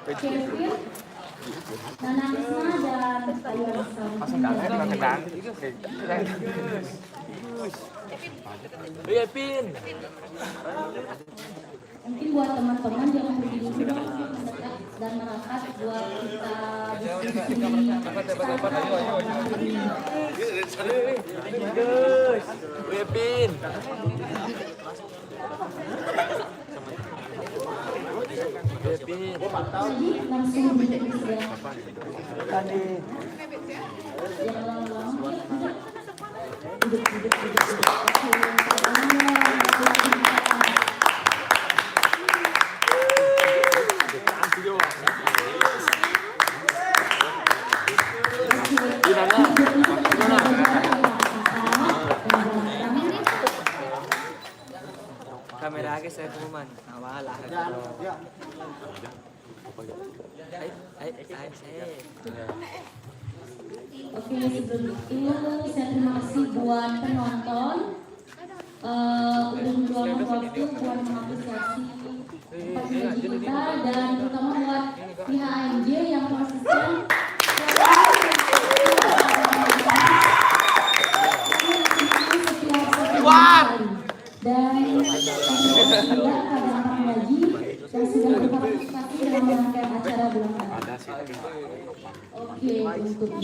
Kevin, Nana Risma dan Ayu Rizal. Mungkin buat teman-teman jangan berdiri dulu mendekat dan merapat buat kita jadi langsung duduk ya. Yang lama-lama duduk. Kamera ke saya pengumuman. Wala. Saya. Oke, sebelum itu saya terima kasih buat penonton. Udah meluangkan waktu buat mengapresiasi partisipasi kita dan terutama buat pihak AMJ yang konsisten dan juga kadang lagi yang sudah berpartisipasi dalam rangkaian acara bulan ini. Oke, untuk itu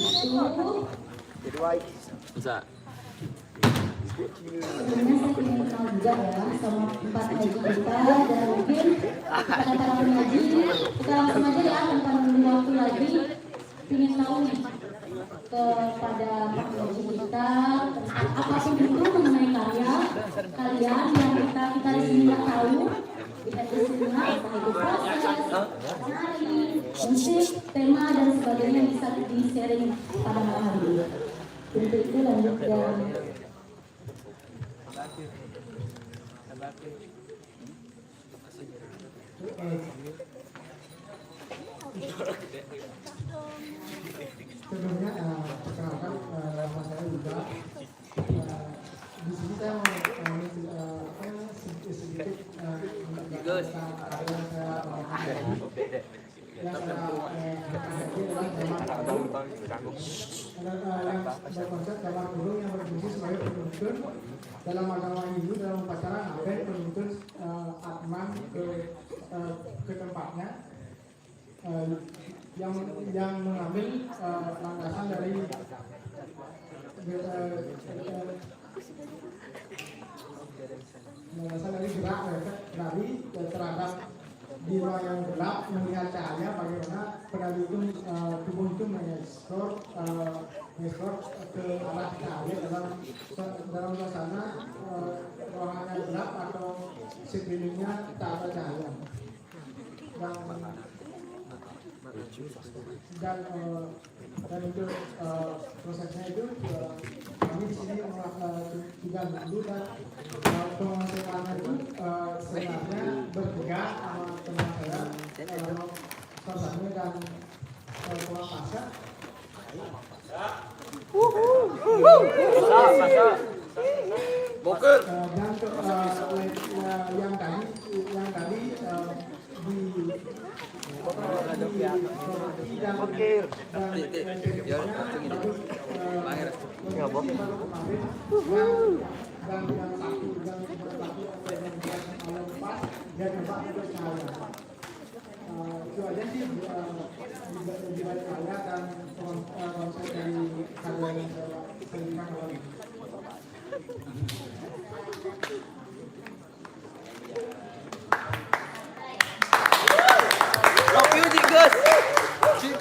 sebelumnya saya ingin kenal juga ya sama 4 haji kita dan mungkin kepada para pengaji kita langsung aja ya tanpa menunggu waktu lagi ingin tahu nih kepada para pengaji kita apapun itu mengenai karya kalian yang kita di sini nggak tahu kita di sini entah itu proses, nari, musik, tema dan sebagainya yang bisa di sharing pada malam hari ini. Untuk itu lanjut dan sebelumnya perkenalkan nama saya juga di sini saya mau sedikit yang berkonsep kamar burung yang berfungsi sebagai penuntun dalam agama Hindu dalam upacara ngaben penuntun Atman ke tempatnya yang mengambil landasan dari gerak efek dari terhadap jiwa yang gelap melihat cahaya bagaimana penari itu tubuh itu mengeksplor ke arah cahaya dalam suasana ruangannya gelap atau sekelilingnya tak ada cahaya dan untuk prosesnya itu kami di sini juga dulu dan penguasaan itu sebenarnya berbeda sama teman saya Sosanya dan Pulang Pasca Boker. Dan yang tadi itu aja sih di balik karya dan konsep dari karya yang saya berikan kemarin.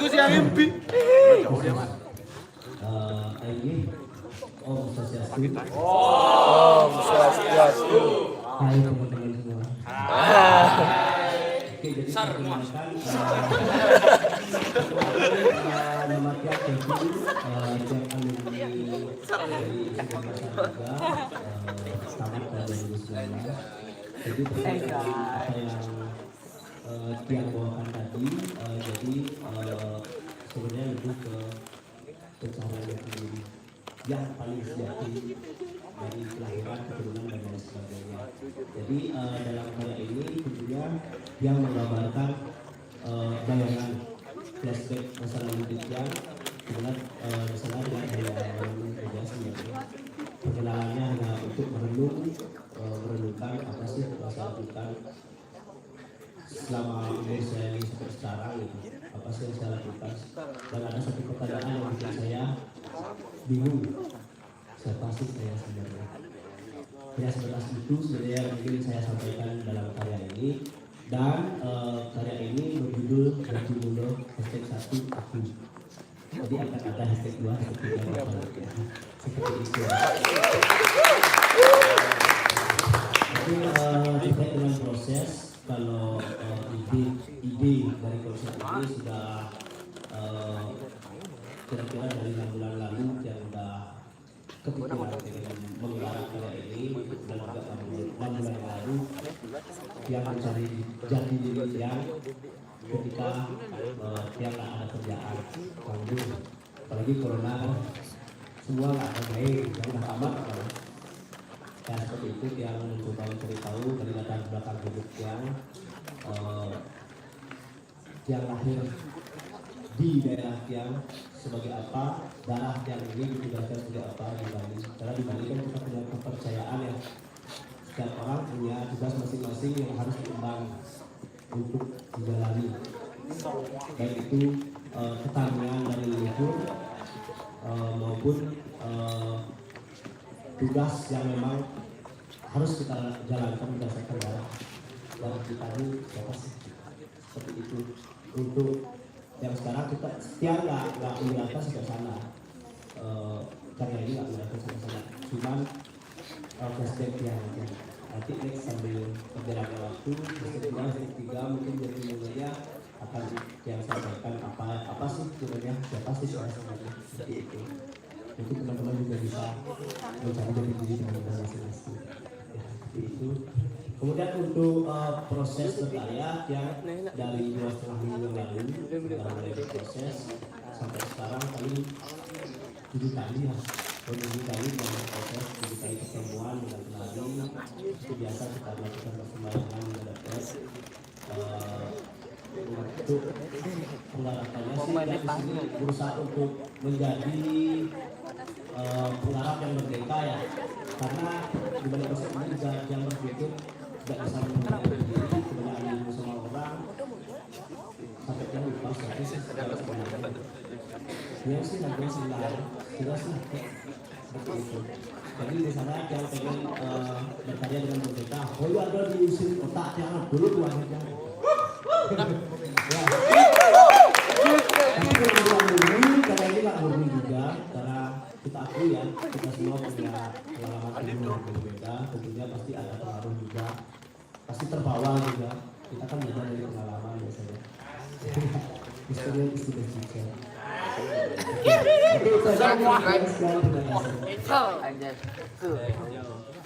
Gus yang impi. Om Swastiastu. Om Swastiastu. Hai teman-teman semua. Oke, jadi saya perkenalkan nama Tiap Kevin, Tiap alumni dari SMA juga tamat pada 2019. Jadi terkait dengan apa yang Tiap bawakan tadi, jadi sebenarnya lebih ke pencahayaan sendiri yang paling sejati dari kelahiran, keturunan dan lain sebagainya. Jadi dalam karya ini tentunya yang menggambarkan bayangan flashback masa lalu Ditya. Dimana misalnya dia media sebenarnya perkenalannya hanya untuk merenungkan apa sih yang saya lakukan selama umur saya ini sampai sekarang gitu. Apa sih yang saya lakukan, dan ada satu pertanyaan yang bikin saya bingung, siapa sih saya sebenarnya. Ya sebatas itu sebenarnya yang ingin saya sampaikan dalam karya ini, dan karya ini berjudul #1 aku. Jadi akan ada #2, #3, seperti itu. Jadi terkait dengan proses, kalau ide dari konsep ini sudah kira-kira dari 6 bulan lalu yang sudah kepikiran dengan menggarap karya ini, dan juga 6 bulan yang lalu yang mencari jati diri yang ketika tiap ada kerjaan tanggung, apalagi corona semua nggak ada baik, yang udah tamat kan. Ya seperti itu yang mencoba mencari tahu dari latar belakang hidup yang lahir di daerah yang sebagai apa, darah yang ini ditugaskan sebagai apa di Bali. Karena di Bali kan kita punya kepercayaan ya, setiap orang punya tugas masing-masing yang harus diemban untuk dijalani, baik itu pertanian dari leluhur maupun tugas yang memang harus kita jalankan berdasarkan darah kita ini siapa sih, seperti itu. Untuk yang sekarang kita setia nggak menggunakan sampai sana, karya ini nggak menggunakan sampai sana, cuman flashback yang nanti next sambil berjalannya waktu, tiga mungkin jadi mulainya akan yang saya sampaikan apa sih sebenarnya, siapa sih saya sebenarnya, seperti itu. Mungkin teman-teman juga bisa mencari jati diri dengan masing-masing. Ya, seperti itu. Kemudian untuk proses berkarya yang dari 2,5 minggu yang lalu mulai proses sampai sekarang kali 7 kali ya, 7 kali dalam proses, 7 kali pertemuan dengan penari. Itu biasa kita lakukan persembahan dengan dapat untuk penggarapannya sih dan di sini berusaha untuk menjadi penggarap yang merdeka ya, karena di balik proses ini juga yang berpikir tidak bisa mengendalikan diri, kebenaran ilmu sama orang sampai yang lupa tapi sih ya sih nanti sebenarnya tidak sih seperti itu. Jadi di sana yang pengen berkarya dengan merdeka, oh ya ada diusir otak jangan dulu tuannya ya. Tapi kalau ini karena ini nggak murni juga, karena kita akui ya, kita semua punya pengalaman ilmu yang berbeda, tentunya pasti ada pengaruh juga, pasti terbawa juga. Kita kan belajar dari pengalaman biasanya. Historia istilah juga. Itu saja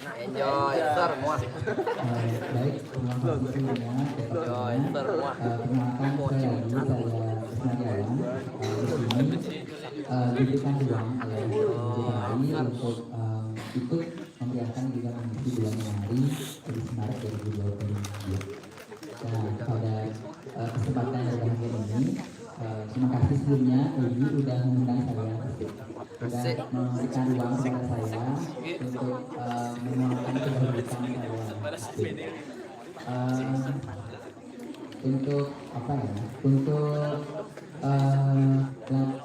Enjoy, semua. Baik, terima kasih semuanya. Perkenalkan saya Ismail di sini diberikan ruang oleh Bali untuk ikut memeriahkan juga mengisi bulan Januari di Maret 2022. Nah, pada kesempatan yang berbahagia ini, terima kasih sebelumnya Ibu sudah mengundang saya, sudah memberikan ruang kepada saya untuk menyuarakan kebahagiaan saya. Untuk apa ya? Untuk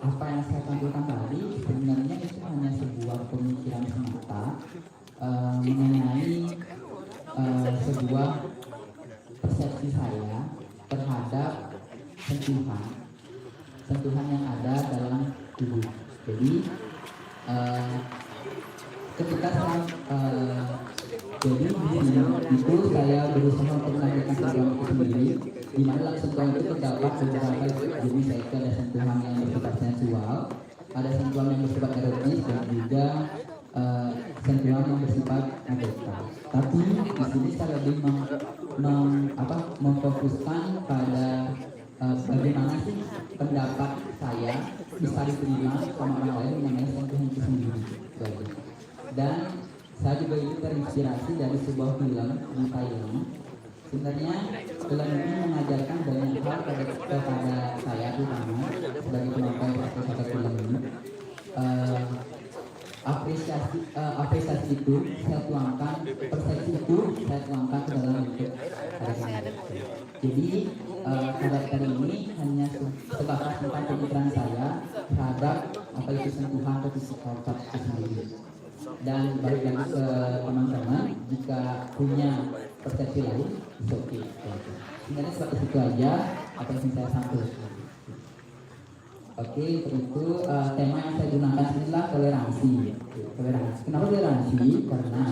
apa yang saya tampilkan tadi sebenarnya itu hanya sebuah pemikiran semata mengenai sebuah persepsi saya terhadap sentuhan yang ada dalam tubuh. Jadi ketika saya jadi di sini itu saya berusaha untuk menampilkan sentuhan itu sendiri, di mana dalam sentuhan itu terdapat beberapa jenis, yaitu ada sentuhan yang bersifat sensual, ada sentuhan yang bersifat erotis, dan juga sentuhan yang bersifat merdeka. Tapi di sini saya lebih memfokuskan pada bagaimana sih pendapat saya bisa diterima sama orang lain mengenai sentuhan itu sendiri. Dan saya juga ini terinspirasi dari sebuah film di Thailand. Sebenarnya film ini mengajarkan banyak hal kepada saya terutama sebagai penonton perpustakaan film ini, apresiasi itu saya tuangkan, persepsi itu saya tuangkan ke dalam bentuk karya. Jadi karakter ini hanya sebatas tentang pemikiran saya terhadap apa itu sentuhan atau physical touch itu sendiri. Dan balik lagi ke teman-teman, jika punya persepsi lain, itu oke. Sebenarnya seperti itu aja apa yang saya sampaikan. Oke, untuk itu tema yang saya gunakan adalah toleransi. Toleransi. Kenapa toleransi? Karena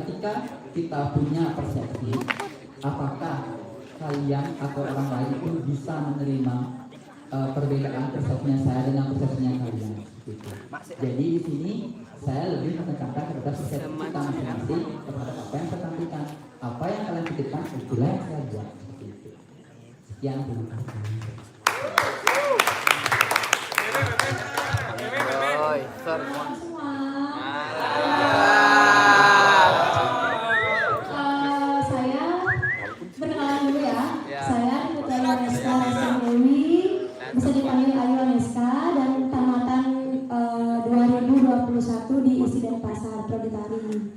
ketika kita punya persepsi, apakah kalian atau orang lain itu bisa menerima perbedaan persepsinya saya dengan persepsinya kalian? Gitu. Jadi di sini saya lebih menekankan kepada persepsi kita masing-masing terhadap apa yang saya sampaikan. Apa yang kalian pikirkan itulah yang saya buat. Gitu. Sekian, terima kasih. Semua. Saya perkenalan dulu ya. Saya Putri Aneska Dewi, bisa dipanggil Ayu Aneska, dan tamatan 2021 di ISI Denpasar Prodi Tari.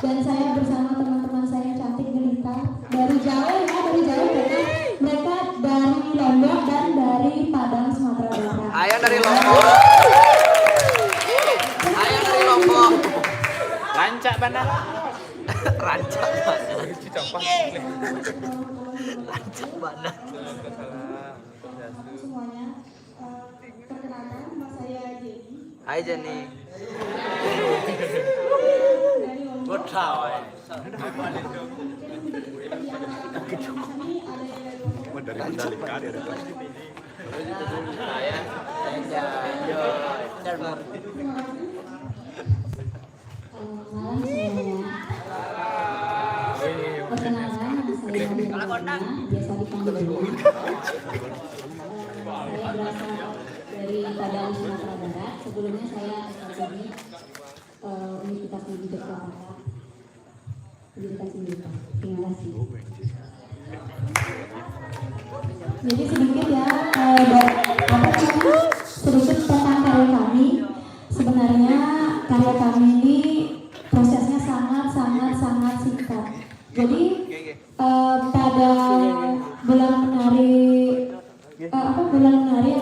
Dan saya bersama teman-teman saya yang cantik jelita dari jauh ya, mereka dari Lombok dan dari Padang Sumatera Barat. Ayah dari Lombok. Rancak mana? Rancak mana? Rancak mana? Semuanya, perkenalkan nama saya Jenny. Hai Jenny. Dari Lombok. Good tahu. Dari Mandalika dia ada. Malam semuanya. Perkenalkan nama saya Nabila, biasa dipanggil Dewi. Saya berasal dari Padang Sumatera Barat. Sebelumnya saya S1 di Universitas Negeri Yogyakarta. Pendidikan Sindika. Terima kasih. Jadi sedikit ya, sedikit tentang karya kami. Sebenarnya karya kami ini prosesnya sangat singkat. Jadi pada bulan menari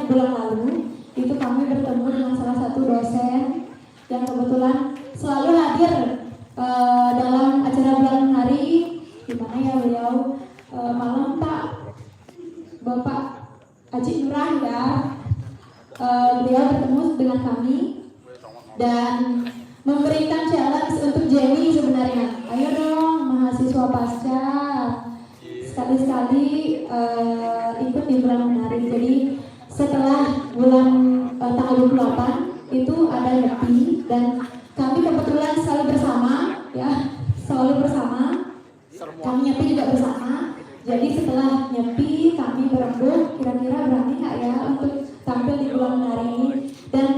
bulan lalu itu kami bertemu dengan salah satu dosen yang kebetulan selalu hadir dalam acara bulan menari, di mana ya beliau malam Pak Bapak Aji Nurah ya, beliau bertemu dengan kami dan memberikan challenge untuk Jenny sebenarnya. Ayo dong mahasiswa pasca, sekali-sekali ikut di bulan menari. Jadi setelah bulan tanggal 28 itu ada nyepi dan kami kebetulan selalu bersama ya, kami nyepi juga bersama. Jadi setelah nyepi kami berembuk, kira-kira berani nggak ya untuk tampil di bulan menari ini. Dan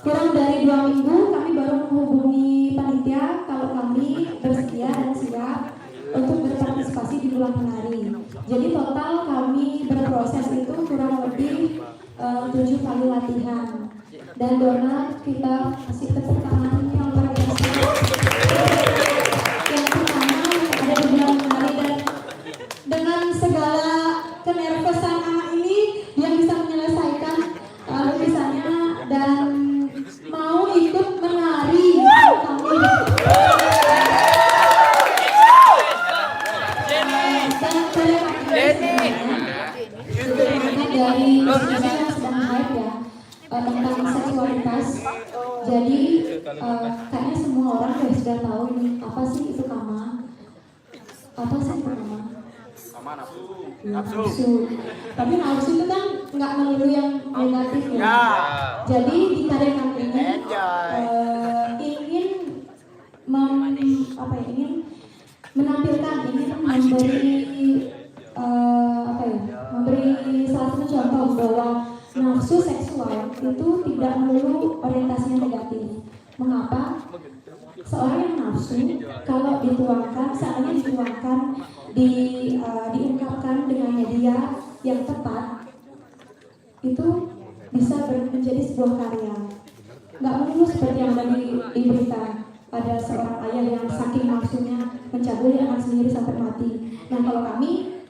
kurang dari 2 minggu kami baru menghubungi panitia kalau kami bersedia dan siap untuk berpartisipasi di bulan menari. Jadi total kami berproses itu kurang lebih 7 kali latihan. Dan Dona kita kasih tepuk tangan yang luar biasa. Yang pertama ada di bulan menari, dan dengan segala kenervosan anak ini dia bisa menyelesaikan lukisannya dan mau ikut menari. Dari yang sedang hype ya tentang seksualitas. Jadi kayaknya semua orang sudah tahu ini apa sih itu kama. Apa sih itu kama? Nafsu. Tapi nafsu itu kan nggak melulu yang negatif ya. Jadi di karya kami ini ingin menampilkan, ingin memberi salah satu contoh bahwa nafsu seksual itu tidak melulu orientasinya negatif. Mengapa? Seorang yang nafsu kalau dituangkan, seandainya dituangkan, diungkapkan dengan media, yang tepat itu bisa menjadi sebuah karya. Nggak melulu seperti yang tadi diberikan, ada seorang ayah yang saking nafsunya mencabuli anak sendiri sampai mati. Nah kalau kami,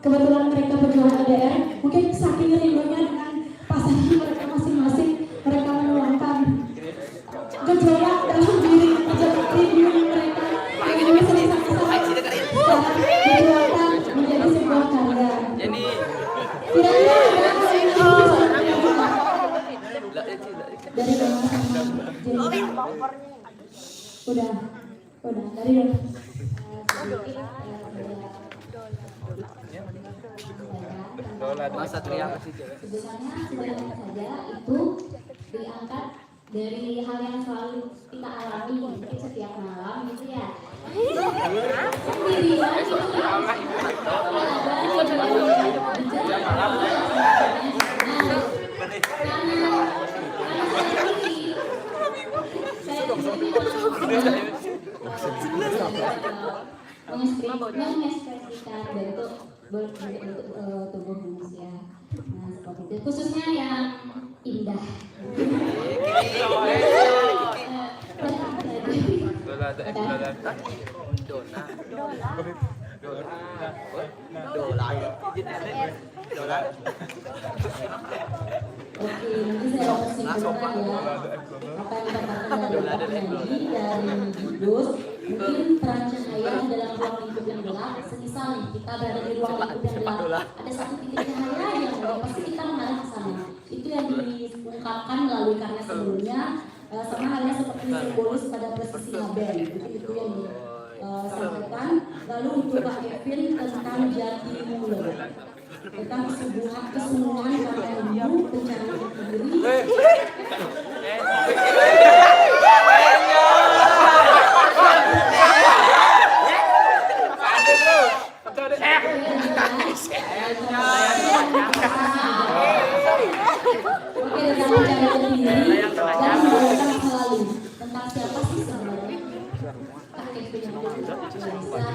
kebetulan mereka berjuang LDR, mungkin saking rindunya dengan pasangan mereka masing-masing, mereka menuangkan gejolak dalam diri, gejolak rindu mereka yang sama-sama dituangkan menjadi sebuah karya. Kira-kira ada hal yang dari sama-sama jadi udah dari Masa teriak sih. sebenarnya sebenarnya saja itu diangkat dari hal yang selalu kita alami mungkin setiap malam gitu ya. Sendirian itu mengekspresikan bentuk tubuh manusia. Nah, seperti itu. Khususnya yang indah. Oke, nanti saya akan simpulkan ya apa yang dikatakan dari Gus. Mungkin peran cahaya dalam ruang lingkup yang gelap, semisal nih kita berada di ruang lingkup yang gelap, ada satu titik cahaya yang pasti kita mengarah ke sana. Itu yang diungkapkan melalui karya sebelumnya, sama halnya seperti simbolis pada presisi Abel. Itu yang disampaikan. Lalu untuk Pak Kevin tentang jati mulut, tentang kesungguhan karena ibu pencarian diri. Tentang siapa sih sebenarnya Kevin yang bisa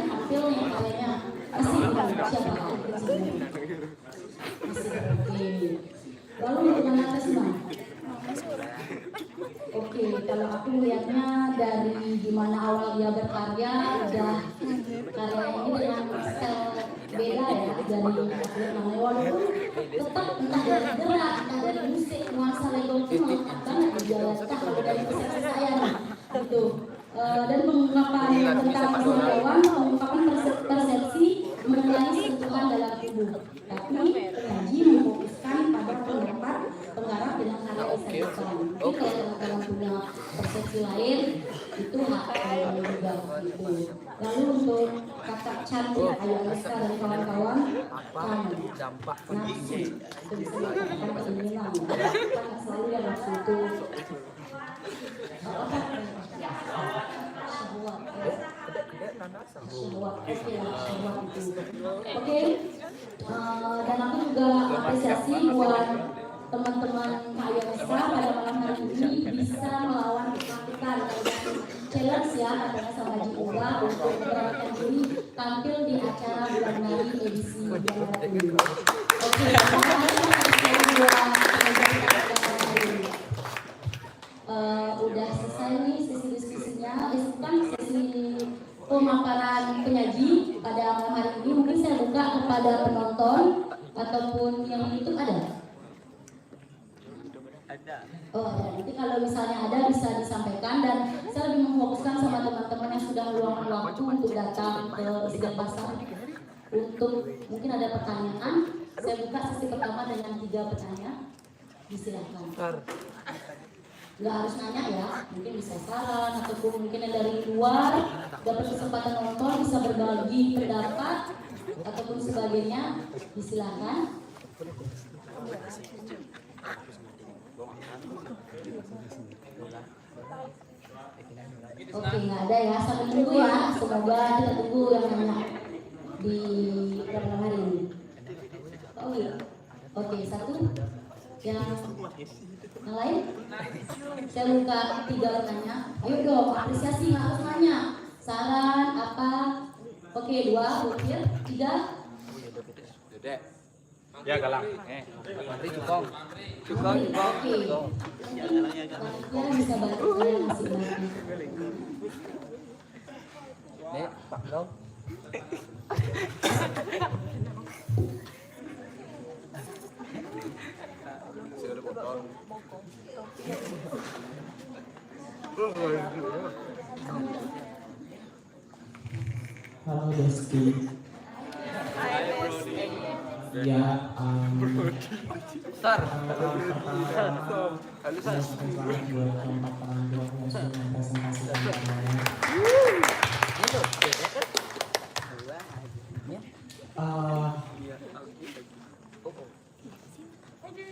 tampil yang kayaknya masih siapa masih. Lalu bagaimana atas Bang? Oke, kalau aku melihatnya dari gimana awal dia berkarya, udah karya ini dengan style beda ya dari namanya, walaupun tetap entah dari gerak, entah dari musik, nuansa Lego itu melekat banget di jalan kita kalau dari persepsi saya nih, gitu. Dan mengungkapkan tentang pengetahuan, mengungkapkan persepsi mengenai sentuhan dalam tubuh. Tapi penyaji memfokuskan pada pendapat penggarap dengan karya disebutkan. Jadi kalau teman-teman punya persepsi lain, itu hak juga gitu. Lalu untuk kakak cantik Ayu Alisa dan kawan-kawan, nafsu itu bisa dikatakan keinginan. Kita selalu yang nafsu itu Oke, dan aku juga apresiasi buat teman-teman KYSA pada malam hari ini bisa melawan ketakutan challenge ya katanya sama Haji Uga untuk memberanikan diri tampil di acara bulan Mei edisi Jawa ini. Oke, udah selesai nih sesi diskusinya. Besok kan sesi pemaparan penyaji pada malam hari ini. Mungkin saya buka kepada penonton ataupun yang YouTube ada. Oh ada. Nanti kalau misalnya ada bisa disampaikan, dan saya lebih memfokuskan sama teman-teman yang sudah meluangkan waktu untuk datang ke Sidak Pasar untuk mungkin ada pertanyaan. Saya buka sesi pertama dengan 3 pertanyaan. Disilakan. Nggak harus nanya ya, mungkin bisa saran ataupun mungkin yang dari luar dapat kesempatan nonton bisa berbagi pendapat ataupun sebagainya. Disilakan. Oke, nggak ada ya, sampai tunggu ya. Semoga kita tunggu yang nanya di berapa hari ini. Oh iya. Oke, satu. Yang lain? Saya buka 3 nanya. Ayo dong, apresiasi nggak harus nanya. Saran apa? Oke, 2, Bukir, 3. Ya galang. Mantri cukong. Cukong. Oke. Kalian bisa bantu kalian masing-masing. Dek, Pak dong. Halo Desti. Ya, Sar. pertama-tama saya senang banget buat keempat penampilan yang sudah mempresentasikan karyanya.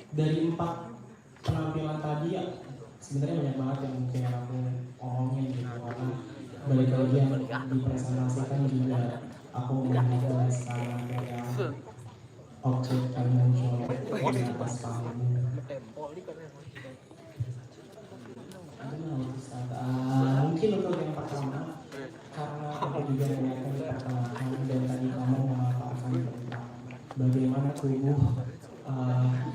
Dari 4 penampilan tadi ya, sebenarnya banyak banget yang mungkin aku omongin gitu, karena balik lagi yang dipresentasikan juga aku melihat dari skala kayak objek yang muncul di atas panggung. Mungkin untuk yang pertama, karena aku juga melihatkan di pertengahan dan tadi kamu memaparkan tentang bagaimana tubuh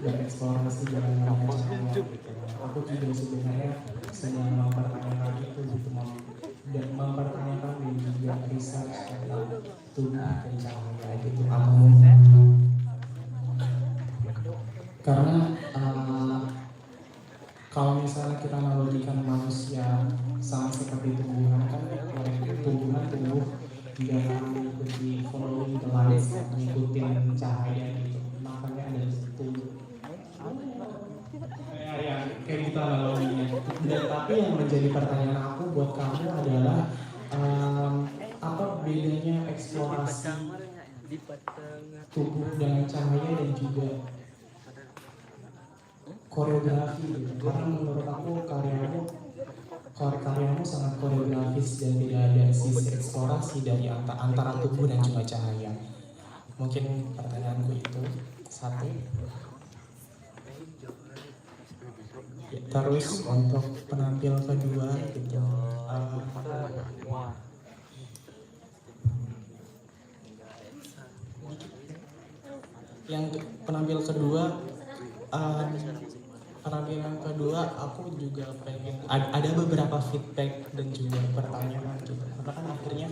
bereksplorasi dengan melihat cahaya gitu. Aku juga sebenarnya sedang mempertanyakan itu gitu, dan mempertanyakan dan juga research tentang tubuh dan cahaya gitu. Karena kalau misalnya kita analogikan manusia sama seperti tumbuhan, kan tumbuh tidak akan mengikuti following the lights, mengikuti cahaya gitu. Makanya ada tumbuh ya kayak gitu analoginya. Dan tapi yang menjadi pertanyaan aku buat kamu adalah apa bedanya eksplorasi tubuh dengan cahaya dan juga koreografi gitu. Karena menurut aku karyamu sangat koreografis dan tidak ada sisi eksplorasi dari antara tubuh dan juga cahaya. Mungkin pertanyaanku itu satu. Ya, terus untuk penampil kedua gitu, yang penampil kedua penampilan kedua aku juga pengen ada beberapa feedback dan juga pertanyaan gitu, karena kan akhirnya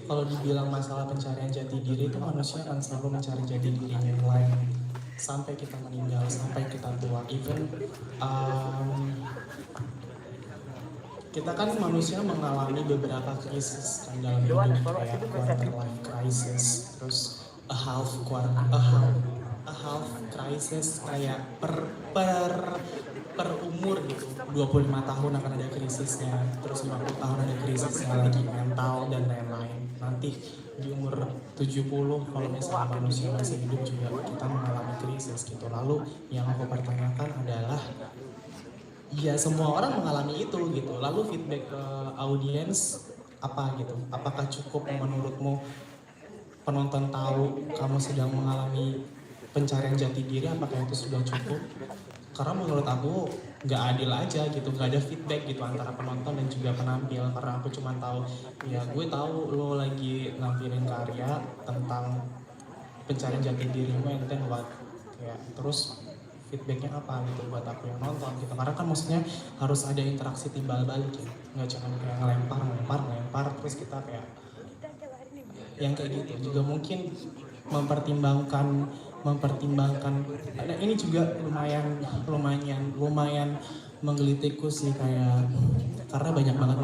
kalau dibilang masalah pencarian jati diri itu manusia akan selalu mencari jati dirinya yang lain sampai kita meninggal, sampai kita tua. Even kita kan manusia mengalami beberapa krisis kan dalam hidup, kayak quarter life crisis, terus a half crisis, kayak per umur gitu, 25 tahun akan ada krisisnya, terus 50 tahun ada krisisnya lagi, mental dan lain-lain. Nanti di umur 70 kalau misalnya manusia masih hidup juga kita mengalami krisis gitu. Lalu yang aku pertanyakan adalah, ya semua orang mengalami itu gitu, lalu feedback ke audiens apa gitu? Apakah cukup menurutmu penonton tahu kamu sedang mengalami pencarian jati diri, apakah itu sudah cukup? Karena menurut aku nggak adil aja gitu, nggak ada feedback gitu antara penonton dan juga penampil. Karena aku cuma tahu, ya gue tahu lo lagi nampilin karya tentang pencarian jati dirimu, and then what, ya terus feedbacknya apa gitu buat aku yang nonton gitu. Karena kan maksudnya harus ada interaksi timbal balik ya, nggak cuma kayak ngelempar terus kita kayak yang kayak gitu. Juga mungkin mempertimbangkan nah ini juga lumayan menggelitiku sih, kayak karena banyak banget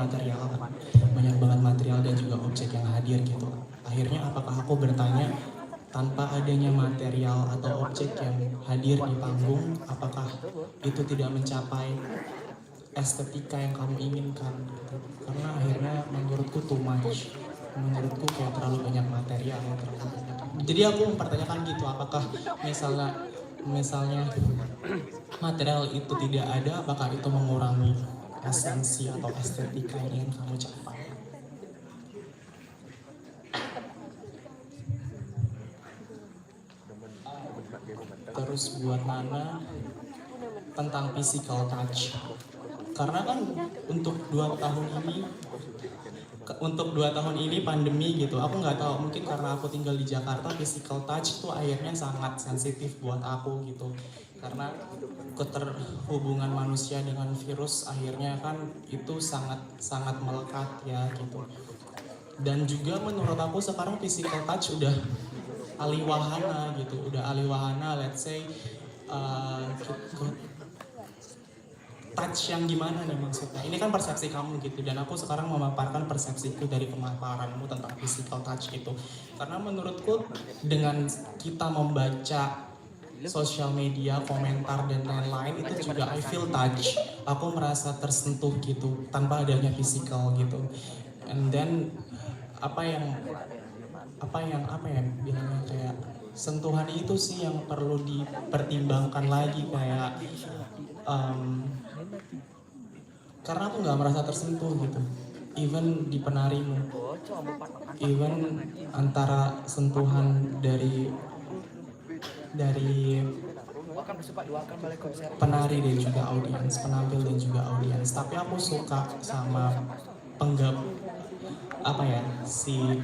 material dan juga objek yang hadir gitu. Akhirnya apakah aku bertanya, tanpa adanya material atau objek yang hadir di panggung, apakah itu tidak mencapai estetika yang kamu inginkan gitu? Karena akhirnya menurutku too much, menurutku kayak terlalu banyak material yang terlalu. Jadi aku mempertanyakan gitu, apakah misalnya material itu tidak ada, apakah itu mengurangi esensi atau estetika yang ingin kamu capai? Terus buat Nana tentang physical touch, karena kan untuk 2 tahun ini untuk 2 tahun ini pandemi gitu, aku nggak tahu, mungkin karena aku tinggal di Jakarta, physical touch tuh akhirnya sangat sensitif buat aku gitu, karena keterhubungan manusia dengan virus akhirnya kan itu sangat sangat melekat ya gitu. Dan juga menurut aku sekarang physical touch udah aliwahana gitu, udah aliwahana, let's say touch yang gimana nih maksudnya? Ini kan persepsi kamu gitu, dan aku sekarang memaparkan persepsiku dari pemaparanmu tentang physical touch gitu. Karena menurutku dengan kita membaca sosial media, komentar dan lain-lain itu juga I feel touch. Aku merasa tersentuh gitu tanpa adanya physical gitu. And then apa yang bilangnya kayak sentuhan itu sih yang perlu dipertimbangkan lagi kayak karena aku nggak merasa tersentuh gitu, even di penarimu, even antara sentuhan dari penari dan juga audiens, penampil dan juga audiens. Tapi aku suka sama si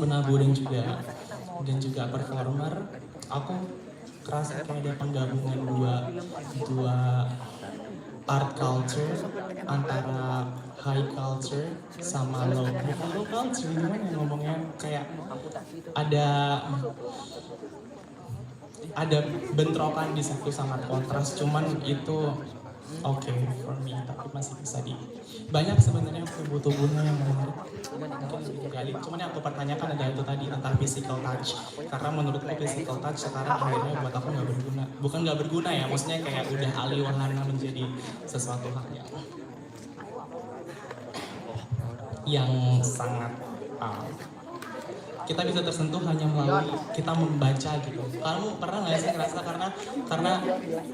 penabuh dan juga performer. Aku kerasa kayak ada penggabungan dua art culture antara high culture sama low culture, gimana ya ngomongnya, kayak ada bentrokan di situ, sangat kontras, cuman itu oke for me, tapi masih bisa banyak sebenarnya tubuh-tubuhnya yang menarik mungkin lebih digali. Cuman yang aku pertanyakan adalah itu tadi tentang physical touch, karena menurutku physical touch sekarang akhirnya buat aku nggak berguna, bukan nggak berguna ya, maksudnya kayak udah aliwahana menjadi sesuatu hal yang sangat kita bisa tersentuh hanya melalui kita membaca gitu. Kamu pernah nggak sih ngerasa karena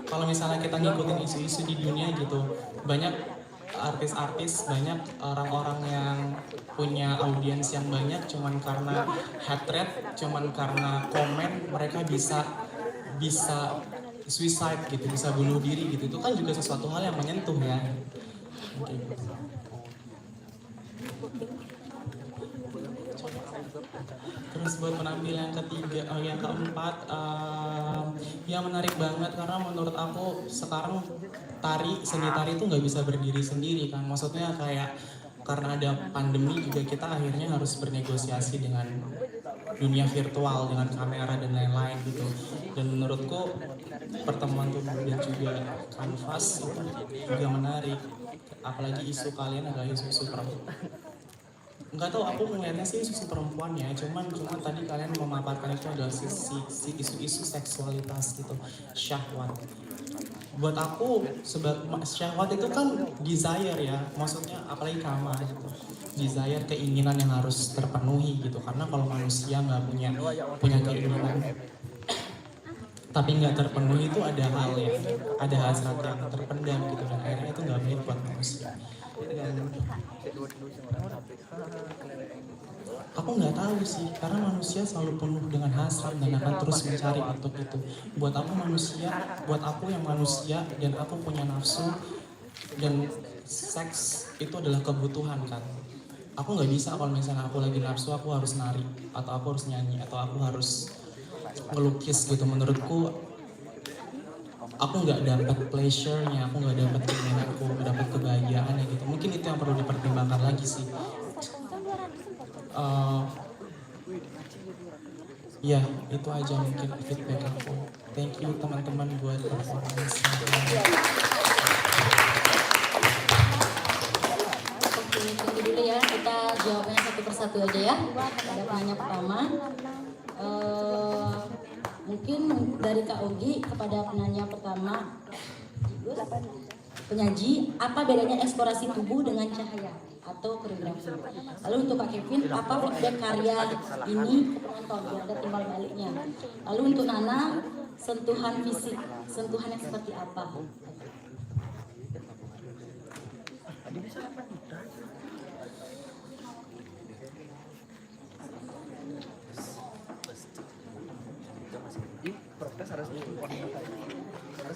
kalau misalnya kita ngikutin isu-isu di dunia gitu, banyak artis-artis, banyak orang-orang yang punya audiens yang banyak cuman karena hate rate, cuman karena komen mereka bisa suicide gitu, bisa bunuh diri gitu. Itu kan juga sesuatu hal yang menyentuh ya. Terus buat penampil yang keempat, yang menarik banget karena menurut aku sekarang seni tari itu nggak bisa berdiri sendiri kan, maksudnya kayak karena ada pandemi juga kita akhirnya harus bernegosiasi dengan dunia virtual, dengan kamera dan lain-lain gitu. Dan menurutku pertemuan tubuh dan juga kanvas itu juga menarik, apalagi isu kalian adalah isu perempuan. Nggak tahu, aku ngeliatnya sih isu perempuan ya, cuman tadi kalian memaparkan itu adalah si isu-isu seksualitas gitu, syahwat. Buat aku syahwat itu kan desire ya, maksudnya apalagi kama gitu, desire, keinginan yang harus terpenuhi gitu. Karena kalau manusia nggak punya keinginan tapi nggak terpenuhi, itu ada hasrat yang terpendam gitu, dan akhirnya itu nggak baik buat manusia. Aku nggak tahu sih, karena manusia selalu penuh dengan hasrat dan akan terus mencari untuk itu. Buat aku yang manusia dan aku punya nafsu, dan seks itu adalah kebutuhan kan. Aku nggak bisa kalau misalnya aku lagi nafsu aku harus nari, atau aku harus nyanyi, atau aku harus ngelukis gitu. Menurutku aku nggak dapat pleasure-nya, aku nggak dapat keinginanku, nggak dapat kebahagiaannya gitu. Mungkin itu yang perlu dipertimbangkan lagi sih. Ya, itu aja mungkin feedback aku. Thank you teman-teman buat performance-nya. Oke, tunggu dulu ya, kita jawabnya satu persatu aja ya. Ada penanya pertama. Mungkin dari Kak Ogi kepada penanya pertama, penyaji, apa bedanya eksplorasi tubuh dengan cahaya atau koreografi? Lalu untuk Kak Kevin, apa feedback karya ini ke penonton, biar ada timbal baliknya? Lalu untuk Nana, sentuhan fisik, sentuhannya seperti apa? Protes harus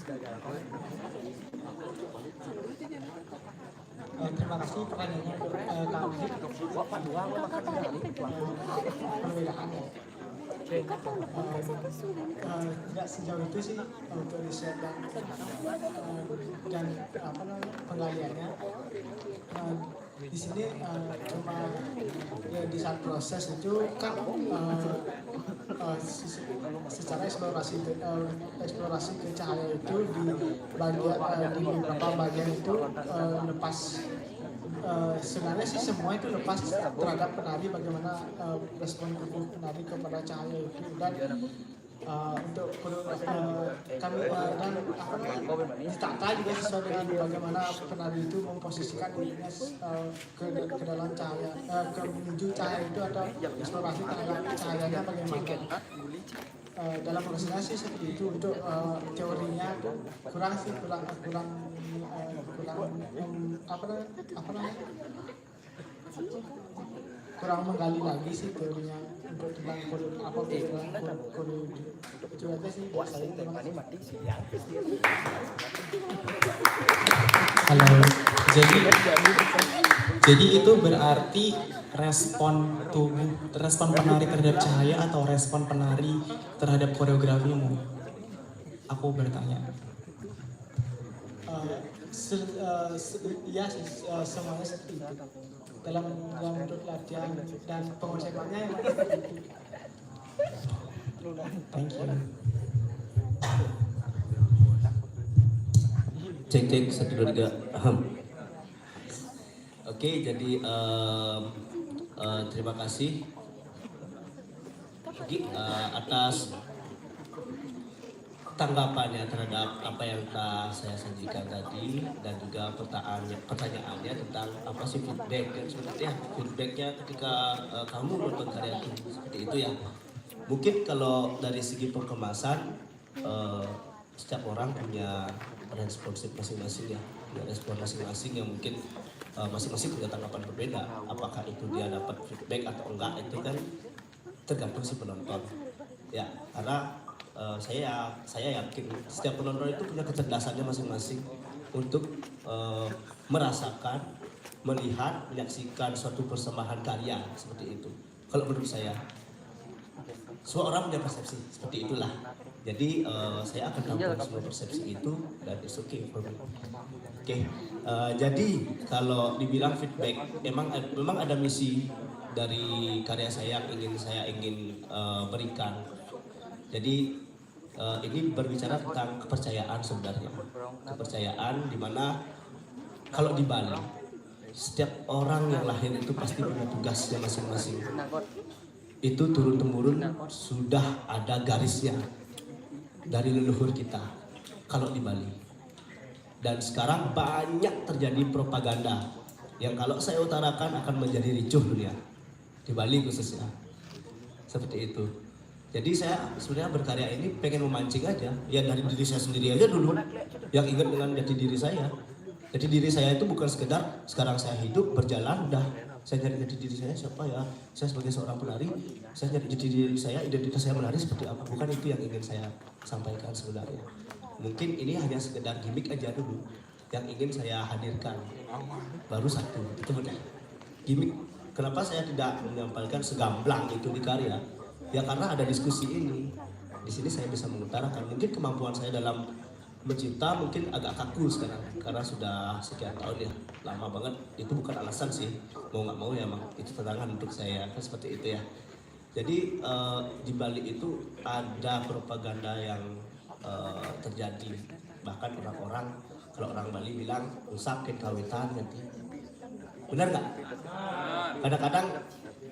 gagal. Terima kasih pertanyaannya untuk Kak Alif. Perbedaannya. Tidak sejauh itu sih untuk riset dan apa namanya penggaliannya. Di sini cuma ya di saat proses itu kan secara eksplorasi ke cahaya itu di bagian di beberapa bagian itu lepas sebenarnya sih semua itu lepas terhadap penari, bagaimana respon tubuh penari kepada cahaya itu, dan untuk kami dan apa namanya ditata juga sesuai dengan bagaimana penari itu memposisikan dirinya ke dalam cahaya, ke menuju cahaya itu, atau eksplorasi terhadap cahayanya bagaimana. Dalam prosesnya sih seperti itu. Untuk teorinya itu kurang kurang menggali lagi sih teorinya untuk tentang kode itu aja sih saya. Terima kasih. Halo. Jadi itu berarti respon penari terhadap cahaya atau respon penari terhadap koreografimu? Aku bertanya. Iya sih, semuanya seperti itu. Dalam bentuk latihan dan pengusahaannya yang seperti itu. Thank you. Cek 1 2 3. Oke, jadi terima kasih atas tanggapannya terhadap apa yang telah saya sajikan tadi, dan juga pertanyaannya tentang apa sih feedback, dan sebenarnya feedbacknya ketika kamu nonton karya itu seperti itu ya. Mungkin kalau dari segi pengemasan setiap orang punya responsif masing-masing ya, punya respon masing-masing yang mungkin masing-masing punya tanggapan berbeda. Apakah itu dia dapat feedback atau enggak, itu kan tergantung si penonton ya. Karena saya yakin setiap penonton itu punya kecerdasannya masing-masing untuk merasakan, melihat, menyaksikan suatu persembahan karya seperti itu. Kalau menurut saya, semua orang punya persepsi seperti itulah. Jadi saya akan tampilkan semua persepsi itu, dan it's okay for me. Oke, jadi kalau dibilang feedback, memang ada misi dari karya saya yang saya ingin berikan. Jadi ini berbicara tentang kepercayaan sebenarnya. Kepercayaan di mana kalau di Bali, setiap orang yang lahir itu pasti punya tugasnya masing-masing. Itu turun-temurun sudah ada garisnya dari leluhur kita kalau di Bali. Dan sekarang banyak terjadi propaganda yang kalau saya utarakan akan menjadi ricuh dunia, di Bali khususnya. Seperti itu. Jadi saya sebenarnya berkarya ini pengen memancing aja, ya dari diri saya sendiri aja dulu, yang ingat dengan jati diri saya. Jati diri saya itu bukan sekedar sekarang saya hidup berjalan udah saya nyari jati diri saya siapa ya, saya sebagai seorang penari, saya nyari jati diri saya, identitas saya menari seperti apa. Bukan itu yang ingin saya sampaikan sebenarnya. Mungkin ini hanya sekedar gimmick aja dulu yang ingin saya hadirkan. Baru satu, itu benar. Gimmick. Kenapa saya tidak menyampaikan segamblang itu di karya? Ya karena ada diskusi ini. Di sini saya bisa mengutarakan. Mungkin kemampuan saya dalam mencipta mungkin agak kaku sekarang karena sudah sekian tahun ya, lama banget. Itu bukan alasan sih, mau nggak mau ya emang itu tantangan untuk saya, kan seperti itu ya. Jadi di Bali itu ada propaganda yang terjadi. Bahkan orang-orang, kalau orang Bali bilang rusakin kawitan nanti. Benar nggak? Kadang-kadang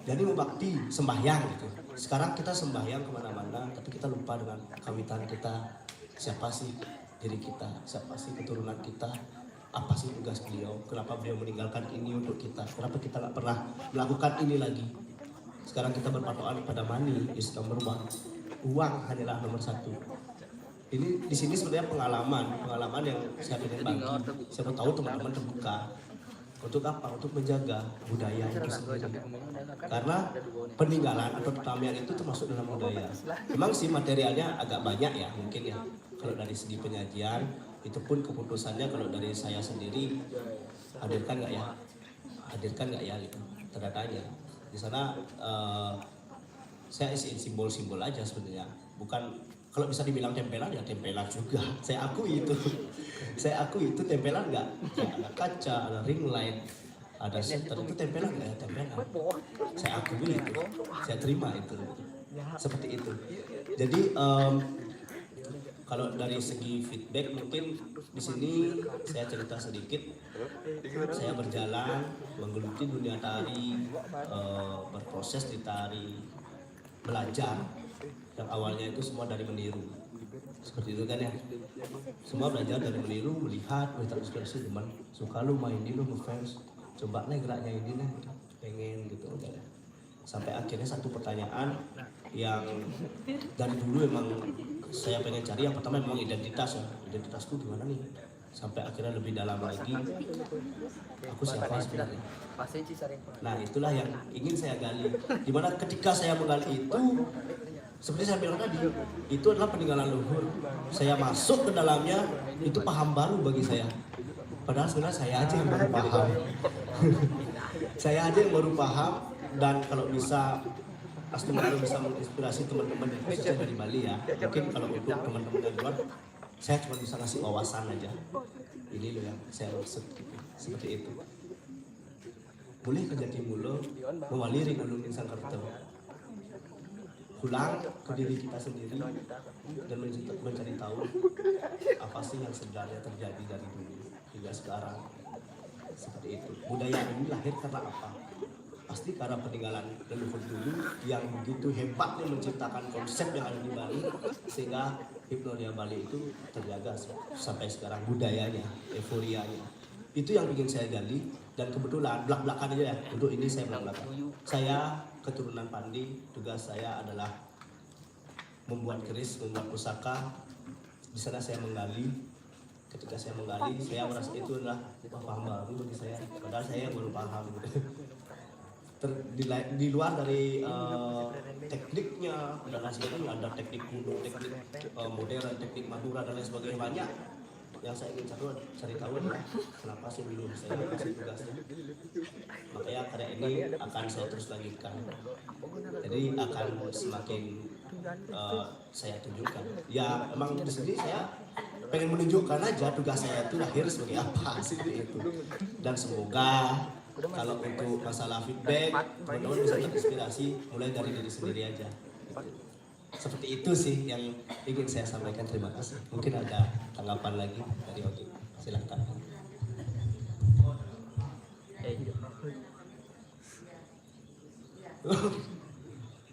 jadi mau bakti sembahyang gitu. Sekarang kita sembahyang kemana-mana, tapi kita lupa dengan kawitan kita. Siapa sih diri kita, siapa sih keturunan kita, apa sih tugas beliau, kenapa beliau meninggalkan ini untuk kita, kenapa kita nggak pernah melakukan ini lagi. Sekarang kita berpatokan pada money is number one, uang hanyalah nomor satu. Ini di sini sebenarnya pengalaman yang saya ingin bagi. Siapa tahu teman-teman terbuka untuk apa? Untuk menjaga budaya itu sendiri. Karena peninggalan atau pertamian itu termasuk dalam budaya. Memang sih materialnya agak banyak ya mungkin ya. Kalau dari segi penyajian Itu pun keputusannya kalau dari saya sendiri, hadirkan nggak ya gitu, tanda tanya. Di sana saya isiin simbol-simbol aja sebenarnya, bukan kalau bisa dibilang tempelan ya tempelan juga. Saya akui itu tempelan nggak? Kayak ada kaca, ada ring light, ada shutter, itu tempelan nggak ya? Tempelan. Saya akui itu, saya terima itu, seperti itu. Jadi kalau dari segi feedback mungkin di sini saya cerita sedikit. Saya berjalan menggeluti dunia tari, berproses di tari, belajar. Yang awalnya itu semua dari meniru, seperti itu kan ya. Semua belajar dari meniru, melihat, terinspirasi, teman suka lu main ini, lu ngefans, coba nih geraknya ini nih, pengen gitu kan. Sampai akhirnya satu pertanyaan yang dari dulu emang saya pengen cari, yang pertama memang identitasku gimana nih, sampai akhirnya lebih dalam lagi, aku siapa sebenarnya. Nah itulah yang ingin saya gali, dimana ketika saya menggali itu, seperti saya bilang tadi, itu adalah peninggalan luhur. Saya masuk ke dalamnya, itu paham baru bagi saya, padahal sebenarnya saya aja yang baru paham. Saya aja yang baru paham. Dan kalau bisa, pasti kalau bisa menginspirasi teman-teman yang khususnya dari Bali ya. Mungkin kalau untuk teman-teman dari luar, saya cuma bisa ngasih wawasan aja. Ini loh yang saya maksud, seperti itu. Boleh ke Jatimulo, mewaliri ulun insang kerto. Pulang ke diri kita sendiri dan mencari tahu apa sih yang sebenarnya terjadi dari dulu hingga sekarang. Seperti itu. Budaya ini lahir karena apa? Pasti karena peninggalan leluhur dulu yang begitu hebatnya menciptakan konsep yang ada di Bali, sehingga Hypnodia Bali itu terjaga sampai sekarang, budayanya, euforianya. Itu yang bikin saya gali, dan kebetulan belak-belakan aja ya, untuk ini saya belak-belakan. Saya keturunan Pandi, tugas saya adalah membuat keris, membuat pusaka. Di sana saya menggali. Ketika saya menggali, saya merasa itu adalah paham baru bagi saya, padahal saya baru paham gitu. Di luar dari tekniknya dan lain sebagainya, ada teknik kuno, teknik modern, teknik Madura dan lain sebagainya, banyak. Yang saya ingin cari tahu adalah kenapa sih belum saya kasih tugasnya. Makanya karya ini akan saya terus lanjutkan. Jadi akan semakin saya tunjukkan. Ya emang di sini saya pengen menunjukkan aja tugas saya itu lahir sebagai apa sih itu. Dan semoga kalau untuk masalah feedback, teman-teman bisa terinspirasi mulai dari diri sendiri aja. Seperti itu sih yang ingin saya sampaikan. Terima kasih. Mungkin ada tanggapan lagi dari Oki. Silakan.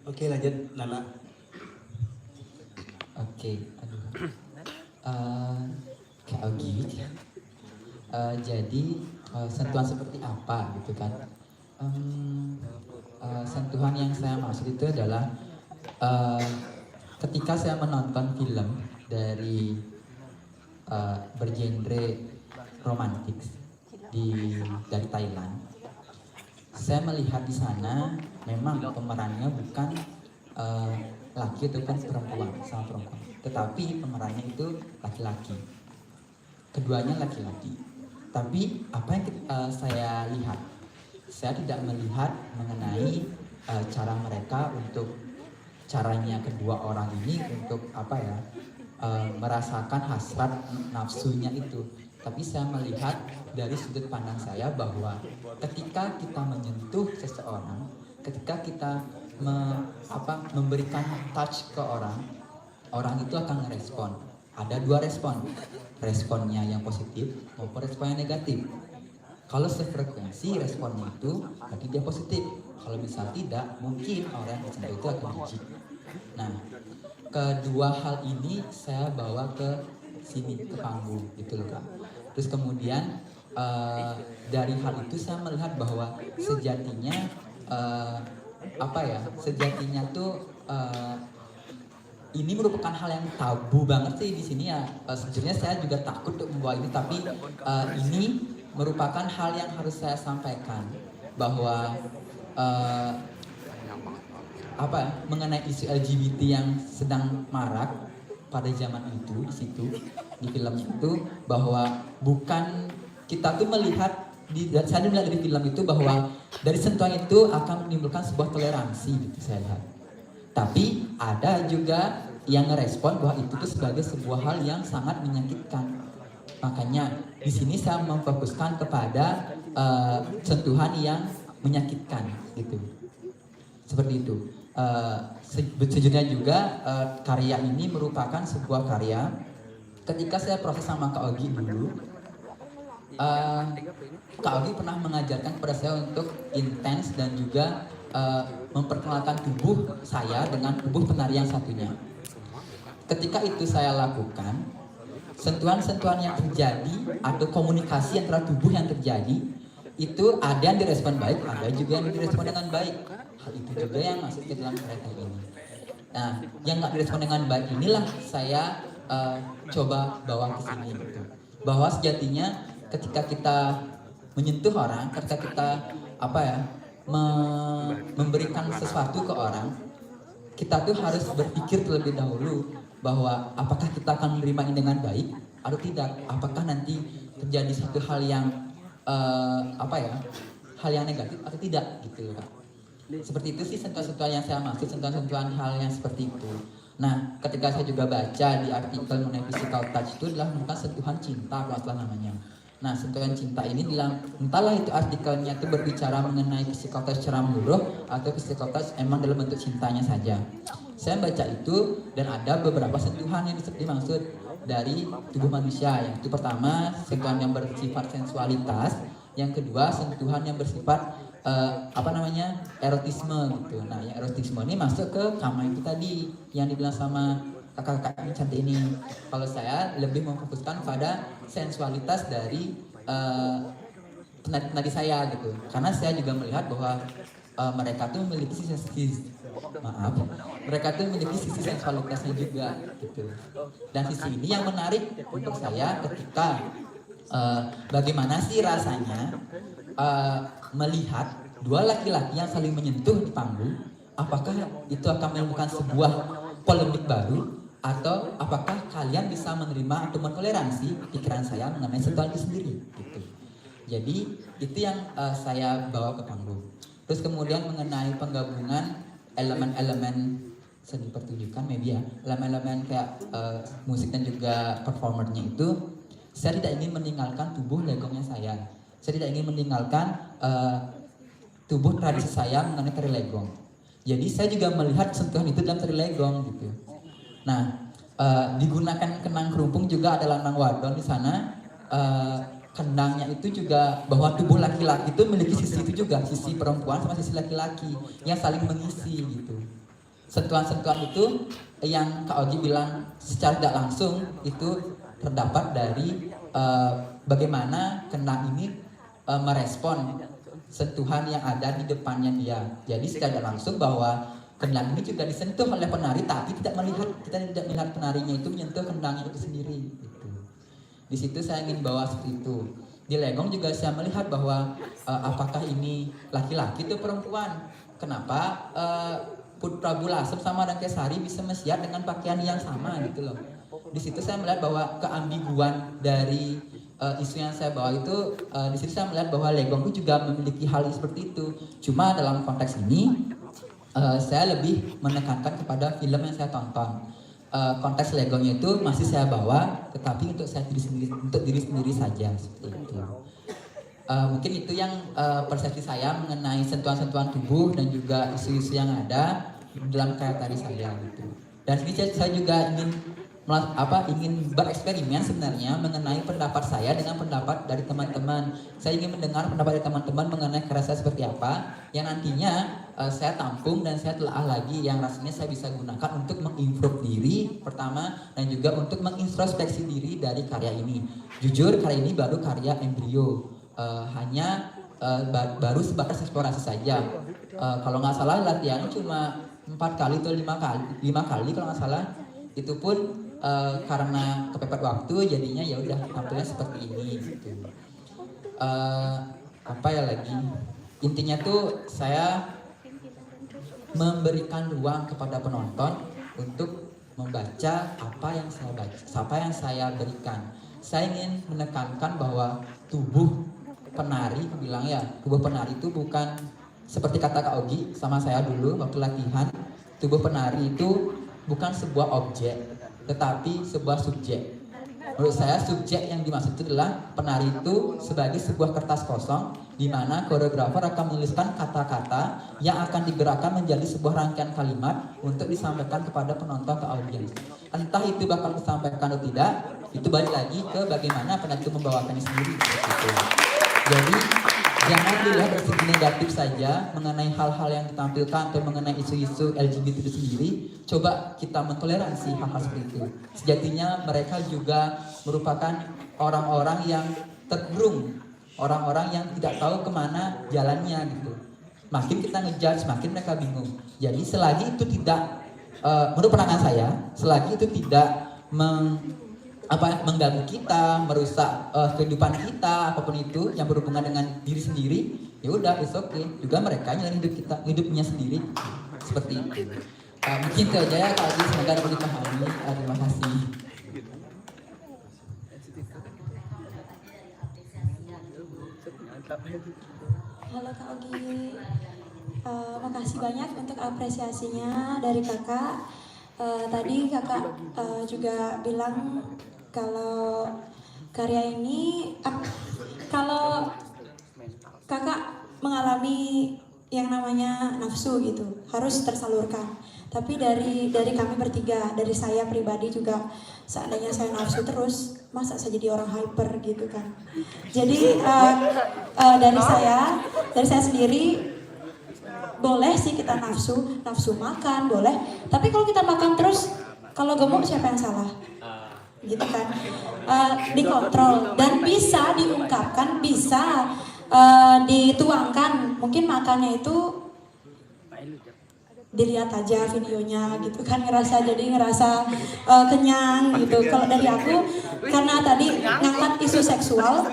Oke, lanjut Nana. Oke, aduh. Kayak Ogi. Jadi sentuhan seperti apa gitu kan? Sentuhan yang saya maksud itu adalah ketika saya menonton film dari bergenre romantik dari Thailand, saya melihat di sana memang pemerannya bukan laki ataupun perempuan sama perempuan, tetapi pemerannya itu laki-laki, keduanya laki-laki. Tapi apa yang saya lihat, saya tidak melihat mengenai cara mereka untuk caranya kedua orang ini untuk apa ya, merasakan hasrat nafsunya itu. Tapi saya melihat dari sudut pandang saya bahwa ketika kita menyentuh seseorang, ketika kita memberikan touch ke orang itu akan merespon. Ada dua respon, responnya yang positif maupun respon yang negatif. Kalau sefrekuensi responnya itu berarti dia positif. Kalau misal tidak, mungkin orang yang disentuh itu akan jijik. Nah, kedua hal ini saya bawa ke sini, ke panggung gitu loh Kak. Terus kemudian dari hal itu saya melihat bahwa sejatinya sejatinya tuh ini merupakan hal yang tabu banget sih di sini ya. Sejujurnya saya juga takut untuk membawa ini, tapi ini merupakan hal yang harus saya sampaikan bahwa mengenai isu LGBT yang sedang marak, pada zaman itu di situ di film itu bahwa bukan kita tuh melihat saya melihat dari film itu bahwa dari sentuhan itu akan menimbulkan sebuah toleransi gitu saya lihat. Tapi ada juga yang ngerespon bahwa itu tuh sebagai sebuah hal yang sangat menyakitkan. Makanya di sini saya memfokuskan kepada sentuhan yang menyakitkan gitu. Seperti itu. Sejujurnya juga karya ini merupakan sebuah karya ketika saya proses sama Kak Ogi dulu. Kak Ogi pernah mengajarkan kepada saya untuk intens dan juga memperkenalkan tubuh saya dengan tubuh penari yang satunya. Ketika itu saya lakukan, sentuhan-sentuhan yang terjadi atau komunikasi antara tubuh yang terjadi itu ada yang direspon baik, ada juga yang direspon dengan baik. Hal itu juga yang masuk ke dalam kereta ini. Nah, yang nggak direspon dengan baik inilah saya coba bawa ke sini gitu. Bahwa sejatinya ketika kita menyentuh orang, ketika kita memberikan sesuatu ke orang, kita tuh harus berpikir terlebih dahulu bahwa apakah kita akan menerima ini dengan baik atau tidak, apakah nanti terjadi satu hal yang hal yang negatif atau tidak gitu Kak. Seperti itu sih sentuhan-sentuhan yang saya maksud, sentuhan-sentuhan hal yang seperti itu. Nah, ketika saya juga baca di artikel mengenai physical touch itu adalah merupakan sentuhan cinta kalau salah namanya. Nah, sentuhan cinta ini entahlah itu artikelnya itu berbicara mengenai physical touch secara menyeluruh atau physical touch emang dalam bentuk cintanya saja. Saya baca itu dan ada beberapa sentuhan yang dimaksud dari tubuh manusia. Yang itu pertama, sentuhan yang bersifat sensualitas. Yang kedua, sentuhan yang bersifat erotisme gitu. Nah, yang erotisme ini masuk ke kama itu tadi yang dibilang sama kakak-kakak yang cantik ini. Kalau saya lebih memfokuskan pada sensualitas dari penari saya gitu. Karena saya juga melihat bahwa mereka tuh memiliki sisi sensualitasnya juga gitu. Dan sisi ini yang menarik untuk saya ketika bagaimana sih rasanya melihat dua laki-laki yang saling menyentuh di panggung, apakah itu akan menimbulkan sebuah polemik baru atau apakah kalian bisa menerima atau mentoleransi pikiran saya mengenai sentuhan itu sendiri gitu. Jadi itu yang saya bawa ke panggung. Terus kemudian mengenai penggabungan elemen-elemen seni pertunjukan media, elemen-elemen kayak musik dan juga performernya itu, saya tidak ingin meninggalkan tubuh legongnya saya. Saya tidak ingin meninggalkan tubuh tradisi saya mengenai tari legong. Jadi saya juga melihat sentuhan itu dalam tari legong gitu. Nah, digunakan kenang kerumpung juga ada lanang wadon di sana. Kendangnya itu juga bahwa tubuh laki-laki itu memiliki sisi itu juga, sisi perempuan sama sisi laki-laki yang saling mengisi gitu. Sentuhan-sentuhan itu yang Kak Ogi bilang secara tidak langsung itu terdapat dari bagaimana kendang ini merespon sentuhan yang ada di depannya dia. Jadi secara langsung bahwa kendang ini juga disentuh oleh penari, tapi kita tidak melihat penarinya itu menyentuh kendangnya itu sendiri. Gitu. Di situ saya ingin bawa seperti itu. Di legong juga saya melihat bahwa apakah ini laki-laki atau perempuan? Kenapa Prabu Lasem sama Rangkesari bisa mesiar dengan pakaian yang sama gitu loh. Di situ saya melihat bahwa keambiguan dari isu yang saya bawa itu, di situ saya melihat bahwa legong itu juga memiliki hal seperti itu. Cuma dalam konteks ini saya lebih menekankan kepada film yang saya tonton. Konteks legongnya itu masih saya bawa, tetapi untuk diri sendiri saja seperti itu. Mungkin itu yang persepsi saya mengenai sentuhan-sentuhan tubuh dan juga isu-isu yang ada dalam karya tari saya gitu. Dan sini saya juga ingin bereksperimen sebenarnya mengenai pendapat saya dengan pendapat dari teman-teman. Saya ingin mendengar pendapat dari teman-teman mengenai karya saya seperti apa yang nantinya saya tampung dan saya telah lagi yang rasanya saya bisa gunakan untuk mengimprove diri pertama dan juga untuk mengintrospeksi diri dari karya ini. Jujur karya ini baru karya embrio, hanya baru sebatas eksplorasi saja. Kalau nggak salah latihannya cuma 4 kali atau 5 kali kalau nggak salah. Itu pun karena kepepet waktu jadinya ya udah tampilnya seperti ini gitu. Intinya tuh saya memberikan ruang kepada penonton untuk membaca apa yang saya baca, apa yang saya berikan. Saya ingin menekankan bahwa tubuh penari, aku bilang ya, tubuh penari itu bukan seperti kata Kak Ogi sama saya dulu waktu latihan. Tubuh penari itu bukan sebuah objek, tetapi sebuah subjek. Menurut saya subjek yang dimaksud itu adalah penari itu sebagai sebuah kertas kosong di mana koreografer akan menuliskan kata-kata yang akan digerakkan menjadi sebuah rangkaian kalimat untuk disampaikan kepada penonton atau audiens. Entah itu bakal disampaikan atau tidak, itu balik lagi ke bagaimana penari itu membawakannya sendiri. Gitu. Jadi jangan dilihat dari segi negatif saja mengenai hal-hal yang ditampilkan atau mengenai isu-isu LGBT itu sendiri. Coba kita mentoleransi hal-hal seperti itu. Sejatinya mereka juga merupakan orang-orang yang terkurung, orang-orang yang tidak tahu kemana jalannya gitu. Makin kita ngejudge, makin mereka bingung. Jadi selagi itu tidak, menurut pandangan saya, selagi itu tidak mengganggu kita, merusak kehidupan kita, apapun itu yang berhubungan dengan diri sendiri, ya udah, it's okay. Juga mereka nyalain hidupnya sendiri, seperti itu. Mungkin itu aja ya, Kak Ogi, semoga dapat dipahami. Terima kasih. Halo Kak Ogi, makasih banyak untuk apresiasinya dari kakak. Tadi kakak juga bilang kalau karya ini, kalau kakak mengalami yang namanya nafsu gitu, harus tersalurkan. Tapi dari kami bertiga, dari saya pribadi juga, seandainya saya nafsu terus, masa saya jadi orang hyper gitu kan. Jadi dari saya sendiri, boleh sih kita nafsu makan boleh. Tapi kalau kita makan terus, kalau gemuk siapa yang salah? Gitu kan. Dikontrol dan bisa diungkapkan, bisa dituangkan. Mungkin makannya itu dilihat aja videonya gitu kan, ngerasa kenyang gitu. Kalau dari aku, karena tadi ngangkat isu seksual,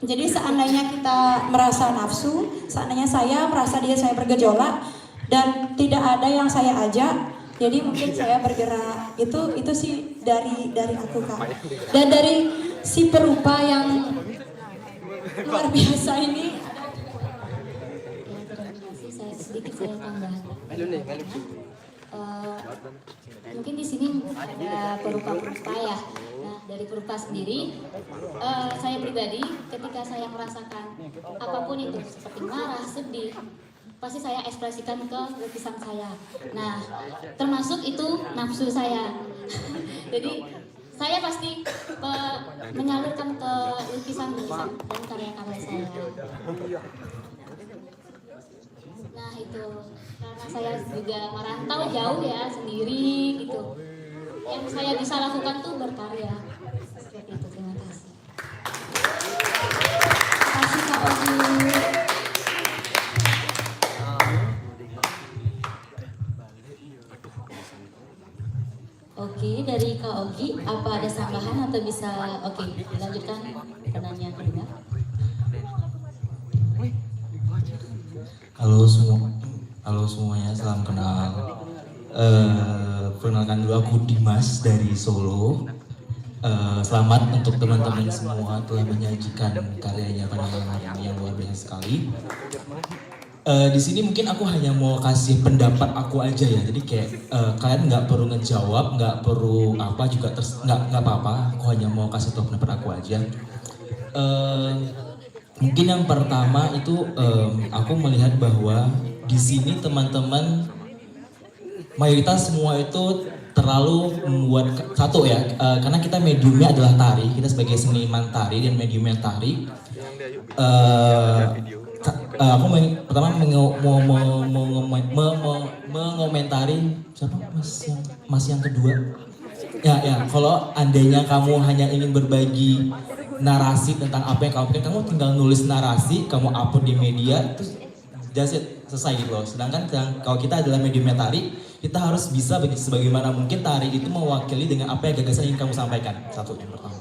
jadi seandainya kita merasa nafsu, seandainya saya merasa diri saya bergejolak dan tidak ada yang saya ajak, jadi mungkin saya bergerak. Itu sih dari aku Kak. Dan dari si perupa yang luar biasa ini, Saya tambah. Mungkin di sini ada perupa-perupa ya. Nah, dari perupa sendiri, saya pribadi ketika saya merasakan apapun itu, seperti marah, sedih, pasti saya ekspresikan ke lukisan saya. Nah, termasuk itu nafsu saya. Jadi saya pasti menyalurkan ke lukisan dan karya-karya saya. Nah itu, karena saya juga merantau jauh ya, sendiri gitu. Yang saya bisa lakukan tuh berkarya. Seperti itu, terima kasih. Terima kasih Kak Ogi. Oke, dari Kak Ogi, apa ada tambahan atau bisa, oke, dilanjutkan penanya kedua. Halo semuanya, salam kenal. Perkenalkan dulu, aku Dimas dari Solo. Selamat untuk teman-teman semua telah menyajikan karyanya pada malam hari ini yang luar biasa sekali. Di sini mungkin aku hanya mau kasih pendapat aku aja ya. Jadi kayak kalian nggak perlu ngejawab, nggak perlu apa juga nggak apa-apa. Aku hanya mau kasih tahu pendapat aku aja. Mungkin yang pertama itu aku melihat bahwa di sini teman-teman mayoritas semua itu terlalu membuat satu ya, karena kita mediumnya adalah tari, kita sebagai seniman tari dan mediumnya tari. Aku pertama mengomentari siapa mas yang kedua. Ya, kalau andainya kamu hanya ingin berbagi narasi tentang apa yang kamu pikir, kamu tinggal nulis narasi, kamu upload di media, terus just it, selesai gitu loh. Sedangkan kalau kita adalah mediumnya tari, kita harus bisa sebagaimana mungkin tari itu mewakili dengan apa yang gagasan yang kamu sampaikan. Satu, yang pertama.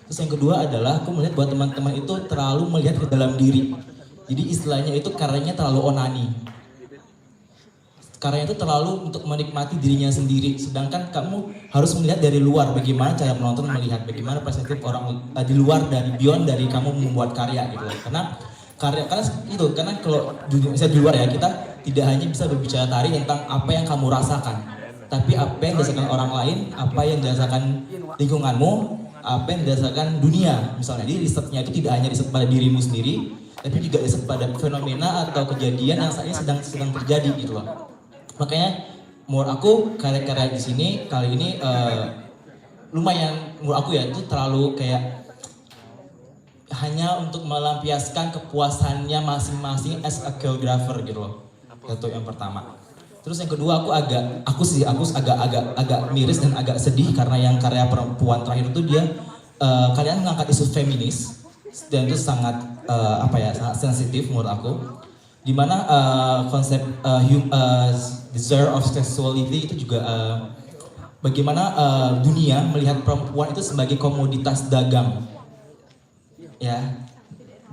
Terus yang kedua adalah aku melihat bahwa teman-teman itu terlalu melihat ke dalam diri. Jadi istilahnya itu karyanya terlalu onani. karya itu terlalu untuk menikmati dirinya sendiri, sedangkan kamu harus melihat dari luar bagaimana cara penonton melihat, bagaimana perspektif orang di luar dari beyond dari kamu membuat karya gitu. Karena kalau misalnya di luar ya, kita tidak hanya bisa berbicara tari tentang apa yang kamu rasakan, tapi apa yang dirasakan orang lain, apa yang dirasakan lingkunganmu, apa yang dirasakan dunia misalnya. Jadi risetnya itu tidak hanya riset pada dirimu sendiri, tapi juga riset pada fenomena atau kejadian yang saat ini sedang terjadi gitu loh. Makanya menurut aku karya-karya di sini kali ini lumayan, menurut aku ya, itu terlalu kayak hanya untuk melampiaskan kepuasannya masing-masing as a choreographer gitu loh. Itu yang pertama. Terus yang kedua, aku agak miris dan agak sedih karena yang karya perempuan terakhir itu dia kalian mengangkat isu feminis dan itu sangat sangat sensitif menurut aku. Dimana konsep desire of sexuality itu juga bagaimana dunia melihat perempuan itu sebagai komoditas dagang, ya.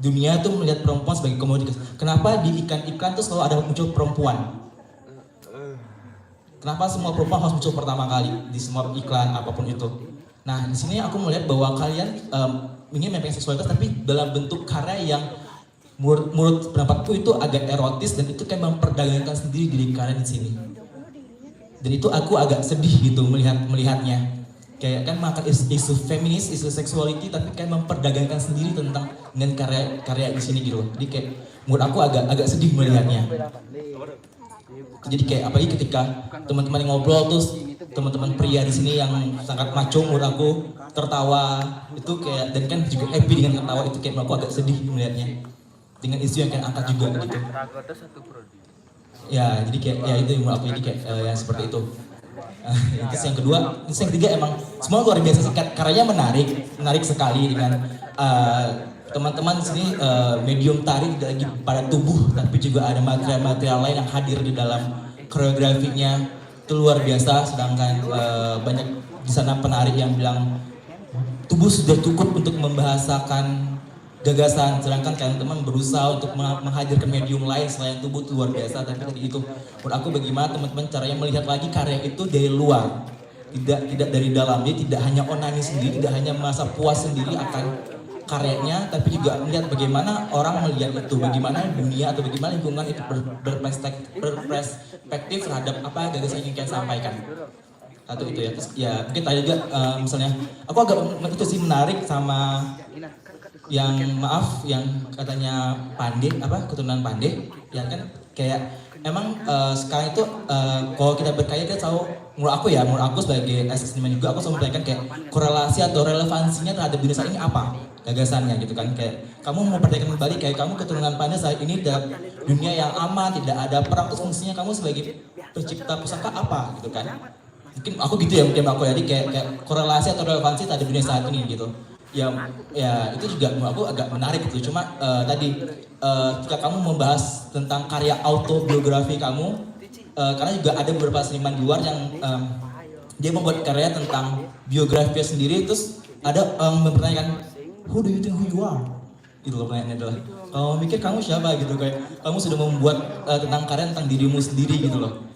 Dunia tuh melihat perempuan sebagai komoditas. Kenapa di iklan-iklan tuh selalu ada muncul perempuan? Kenapa semua perempuan harus muncul pertama kali di semua iklan apapun itu? Nah, di sini aku melihat bahwa kalian ingin mempunyai seksualitas tapi dalam bentuk karya yang menurut pendapatku itu agak erotis dan itu kayak memperdagangkan sendiri diri kalian di sini. Dan itu aku agak sedih gitu melihatnya. Kayak kan mengangkat isu feminis, isu sexuality, tapi kayak memperdagangkan sendiri tentang dengan karya di sini gitu. Jadi kayak menurut aku agak sedih melihatnya. Jadi kayak apalagi ketika teman-teman ngobrol terus teman-teman pria di sini yang sangat maco menurut aku tertawa itu kayak, dan kan juga happy dengan tertawa itu, kayak menurut aku agak sedih melihatnya. Dengan isu yang kalian angkat juga gitu. Ya, jadi kayak ya itu yang menurut aku, jadi kayak yang seperti itu. Terus yang kedua, terus yang ketiga emang semua luar biasa sih, karyanya menarik sekali dengan teman-teman di sini medium tari tidak lagi pada tubuh, tapi juga ada material-material lain yang hadir di dalam koreografinya itu luar biasa. Sedangkan banyak di sana penari yang bilang tubuh sudah cukup untuk membahasakan gagasan, sedangkan kalian teman berusaha untuk menghadirkan medium lain selain tubuh itu luar biasa. Tapi tadi itu menurut aku bagaimana teman-teman caranya melihat lagi karya itu dari luar, tidak dari dalam. Jadi tidak hanya onani sendiri, tidak hanya merasa puas sendiri akan karyanya, tapi juga melihat bagaimana orang melihat itu, bagaimana dunia atau bagaimana lingkungan itu berperspektif terhadap apa gagasan yang ingin kalian sampaikan. Atau itu ya. Terus ya mungkin tadi juga misalnya aku agak itu sih menarik sama yang yang katanya Pandey, keturunan Pandey, yang kan kayak emang sekarang itu kalau kita berkarya kita tahu, menurut aku sebagai seniman juga, aku selalu mempertanyakan kayak korelasi atau relevansinya terhadap dunia saat ini apa gagasannya gitu kan. Kayak kamu mempertanyakan kembali kayak kamu keturunan Pandey saat ini dalam dunia yang aman, tidak ada perang, terus fungsinya kamu sebagai pencipta pusaka apa gitu kan. Mungkin aku gitu ya, mungkin aku jadi kayak korelasi atau relevansi terhadap dunia saat ini gitu. Ya itu juga menurut aku agak menarik gitu. Cuma tadi ketika kamu membahas tentang karya autobiografi kamu, karena juga ada beberapa seniman di luar yang dia membuat karya tentang biografinya sendiri, terus ada mempertanyakan who do you think who you are? Itu pertanyaannya adalah kamu mikir kamu siapa gitu, kayak kamu sudah membuat tentang karya tentang dirimu sendiri gitu loh.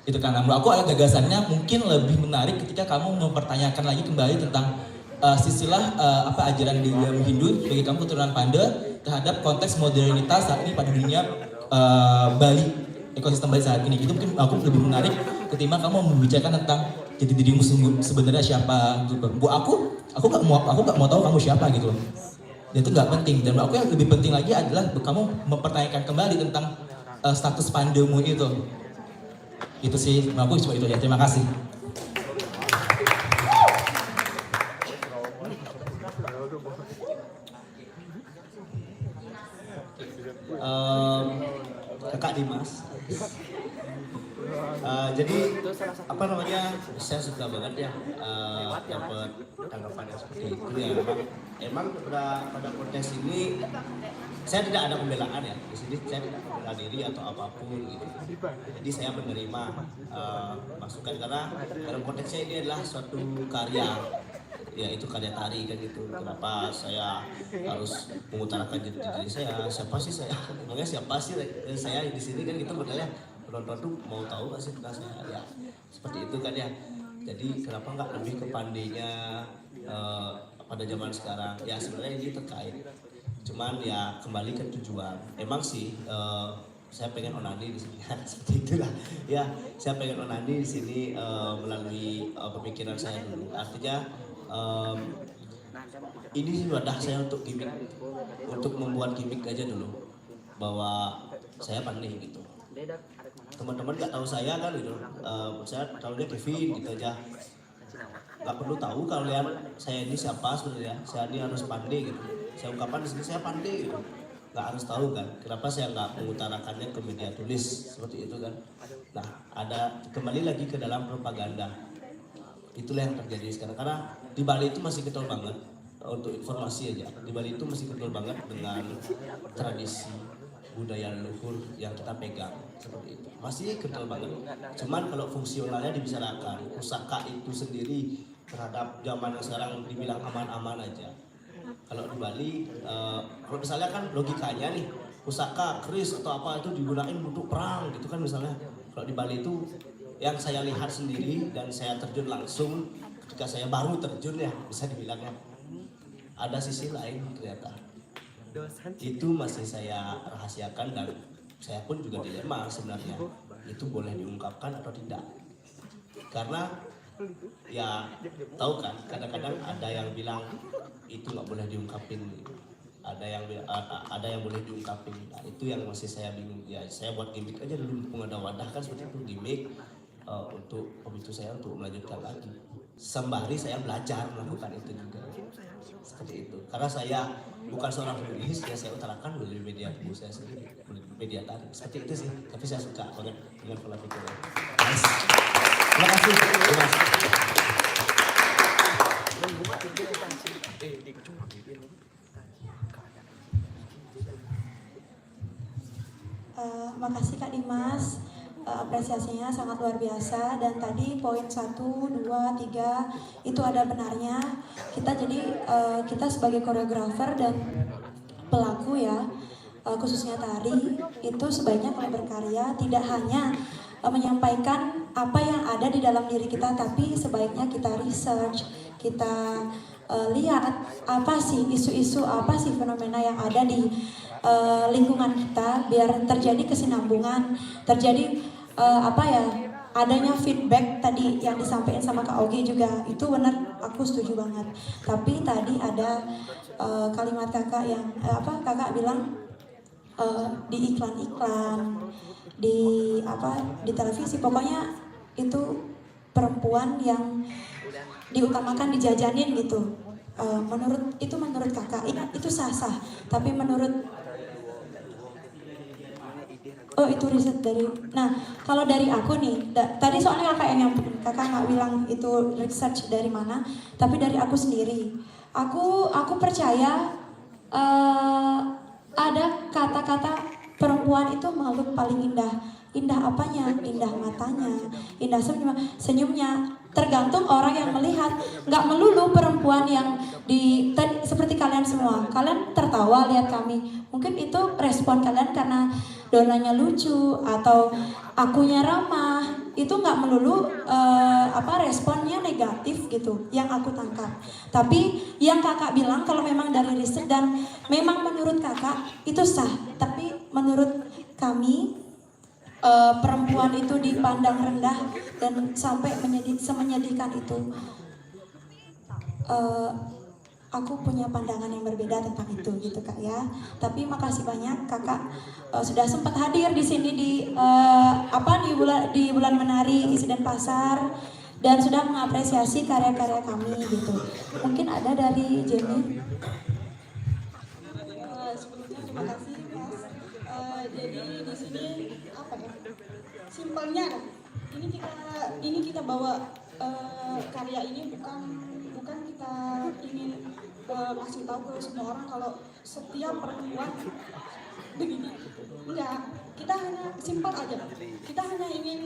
Itu kan menurut aku gagasannya mungkin lebih menarik ketika kamu mempertanyakan lagi kembali tentang sisilah ajaran di dalam Hindu bagi kamu keturunan Panda terhadap konteks modernitas saat ini pada dunia Bali, ekosistem Bali saat ini. Itu mungkin aku lebih menarik ketimbang kamu membicarakan tentang jadi dirimu sebenarnya siapa gitu. Buat aku nggak mau tahu kamu siapa gitu. Dan itu nggak penting. Dan aku yang lebih penting lagi adalah kamu mempertanyakan kembali tentang status Pandamu itu. Itu sih, aku cuma itu ya. Terima kasih. Kakak Dimas. Jadi saya suka banget ya dapat tanggapan yang seperti itu ya. Emang pada konteks ini saya tidak ada pembelaan ya. Di sini saya tidak membela diri atau apapun gitu. Jadi saya menerima masukan karena dalam konteksnya ini adalah suatu karya. Ya itu karya tari kan gitu. Kenapa saya harus mengutarakan diri saya? Siapa sih saya? Makanya siapa sih saya di sini kan gitu, makanya penonton tuh mau tahu nggak sih tentang saya ya seperti itu kan ya. Jadi kenapa nggak lebih ke pandainya pada zaman sekarang ya, sebenarnya ini terkait, cuman ya kembali ke tujuan. Emang sih saya pengen onani di sini seperti itulah ya, saya pengen onani di sini melalui pemikiran saya dulu. Artinya ini wadah saya untuk gimmick, untuk membuat gimmick aja dulu bahwa saya pandai gitu. Teman-teman nggak tahu saya kan gitu, saya tahunya Kevin gitu aja, nggak perlu tahu kalian saya ini siapa sebenarnya, saya ini harus pandai gitu, saya ungkapkan di sini saya pandai gitu, nggak harus tahu kan. Kenapa saya nggak mengutarakannya ke media tulis seperti itu kan. Nah, ada kembali lagi ke dalam propaganda, itulah yang terjadi sekarang. Karena di Bali itu masih kental banget, untuk informasi aja, di Bali itu masih kental banget dengan tradisi budaya leluhur yang kita pegang seperti itu, masih kental banget. Cuman kalau fungsionalnya dibicarakan, pusaka itu sendiri terhadap zaman yang sekarang dibilang aman-aman aja. Kalau di Bali, kalau misalnya kan logikanya nih, pusaka, keris atau apa itu digunakan untuk perang gitu kan misalnya. Kalau di Bali itu yang saya lihat sendiri dan saya terjun langsung, ketika saya baru terjun ya bisa dibilangnya, ada sisi lain ternyata. Itu masih saya rahasiakan dan saya pun juga dilema sebenarnya, itu boleh diungkapkan atau tidak. Karena ya tahu kan, kadang-kadang ada yang bilang itu nggak boleh diungkapin, ada yang boleh diungkapin. Nah, itu yang masih saya bingung ya. Saya buat gimmick aja dulu, mumpung ada wadah kan seperti itu, gimmick untuk pemicu saya untuk melanjutkan lagi, sembari saya belajar melakukan itu juga seperti itu. Karena saya bukan seorang penulis, ya saya utarakan melalui media tubuh saya sendiri, media tari seperti itu sih. Tapi saya suka banget dengan pola pikirnya. Nice. Terima kasih. Makasih Kak Dimas, apresiasinya sangat luar biasa. Dan tadi poin 1, 2, 3 itu ada benarnya. Kita jadi kita sebagai koreografer dan pelaku ya, khususnya tari, itu sebaiknya kalau berkarya tidak hanya menyampaikan apa yang ada di dalam diri kita, tapi sebaiknya kita research, kita lihat apa sih isu-isu, apa sih fenomena yang ada di lingkungan kita, biar terjadi kesinambungan, terjadi adanya feedback tadi yang disampaikan sama Kak Ogi juga, itu benar, aku setuju banget. Tapi tadi ada kalimat kakak yang kakak bilang di iklan-iklan, di televisi, pokoknya itu perempuan yang diutamakan dijajanin gitu. Menurut kakak itu sah-sah, tapi menurut itu riset dari. Nah, kalau dari aku nih, tadi soalnya kakak yang nyampein, kakak nggak bilang itu research dari mana, tapi dari aku sendiri. Aku percaya ada kata-kata perempuan itu makhluk paling indah. Indah apanya? Indah matanya, indah senyumnya. Tergantung orang yang melihat. Nggak melulu perempuan yang seperti kalian semua. Kalian tertawa lihat kami. Mungkin itu respon kalian karena donanya lucu atau akunya ramah. Itu nggak melulu responnya negatif gitu yang aku tangkap. Tapi yang kakak bilang kalau memang dari riset dan memang menurut kakak itu sah. Tapi menurut kami perempuan itu dipandang rendah dan sampai semenyedihkan itu. Aku punya pandangan yang berbeda tentang itu gitu Kak ya. Tapi makasih banyak kakak sudah sempat hadir di sini di bulan menari Insiden Pasar dan sudah mengapresiasi karya-karya kami gitu. Mungkin ada dari Jenny. Sebelumnya terima kasih Mas. Jadi di sini simpelnya ini kita bawa karya ini bukan kita ingin kasih tahu ke semua orang kalau setiap perempuan begini. Enggak, kita hanya simpel aja. Kita hanya ingin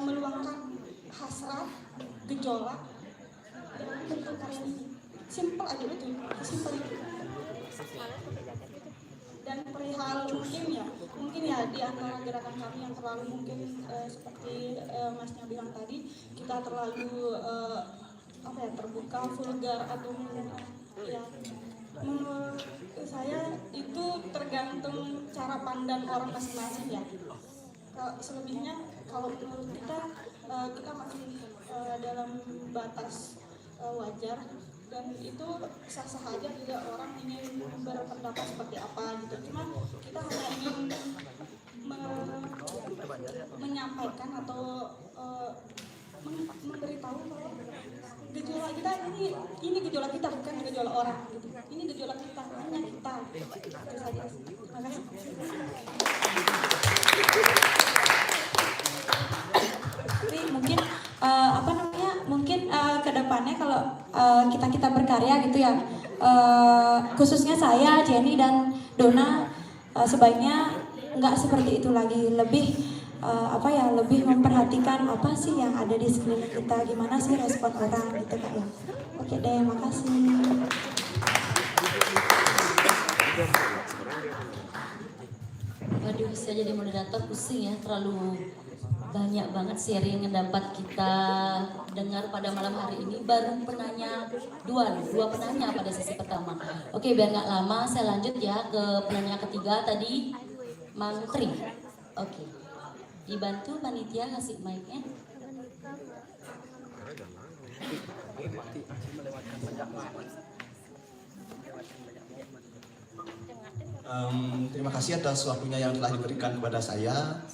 meluangkan hasrat, gejolak dalam bentuk karya ini. Simpel aja, betul, simpel itu. dan perihal mungkin ya di antara gerakan kami yang terlalu mungkin seperti Masnya bilang tadi, kita terlalu terbuka, vulgar atau ya, menurut saya itu tergantung cara pandang orang masing-masing ya. Selebihnya kalau menurut kita masih dalam batas wajar, dan itu sah-sah aja juga orang ingin berpendapat seperti apa gitu. Cuma kita hanya ingin menyampaikan atau memberitahu bahwa gejolak kita ini gejolak kita, bukan gejolak orang gitu. Ini gejolak kita, hanya kita. Itu saja. Terima kasih. Tapi mungkin mungkin kedepannya kalau kita berkarya gitu ya, khususnya saya, Jenny dan Dona, sebaiknya nggak seperti itu lagi, lebih lebih memperhatikan apa sih yang ada di sekeliling kita, gimana sih respon orang gitu Kak ya. Oke deh, makasih. Waduh, saya jadi moderator pusing ya, terlalu banyak banget sharing yang dapat kita dengar pada malam hari ini. Baru penanya dua penanya pada sesi pertama. Oke, biar nggak lama saya lanjut ya ke penanya ketiga tadi, Mang Tri. Oke, dibantu panitia kasih mic-nya. Terima kasih atas waktunya yang telah diberikan kepada saya.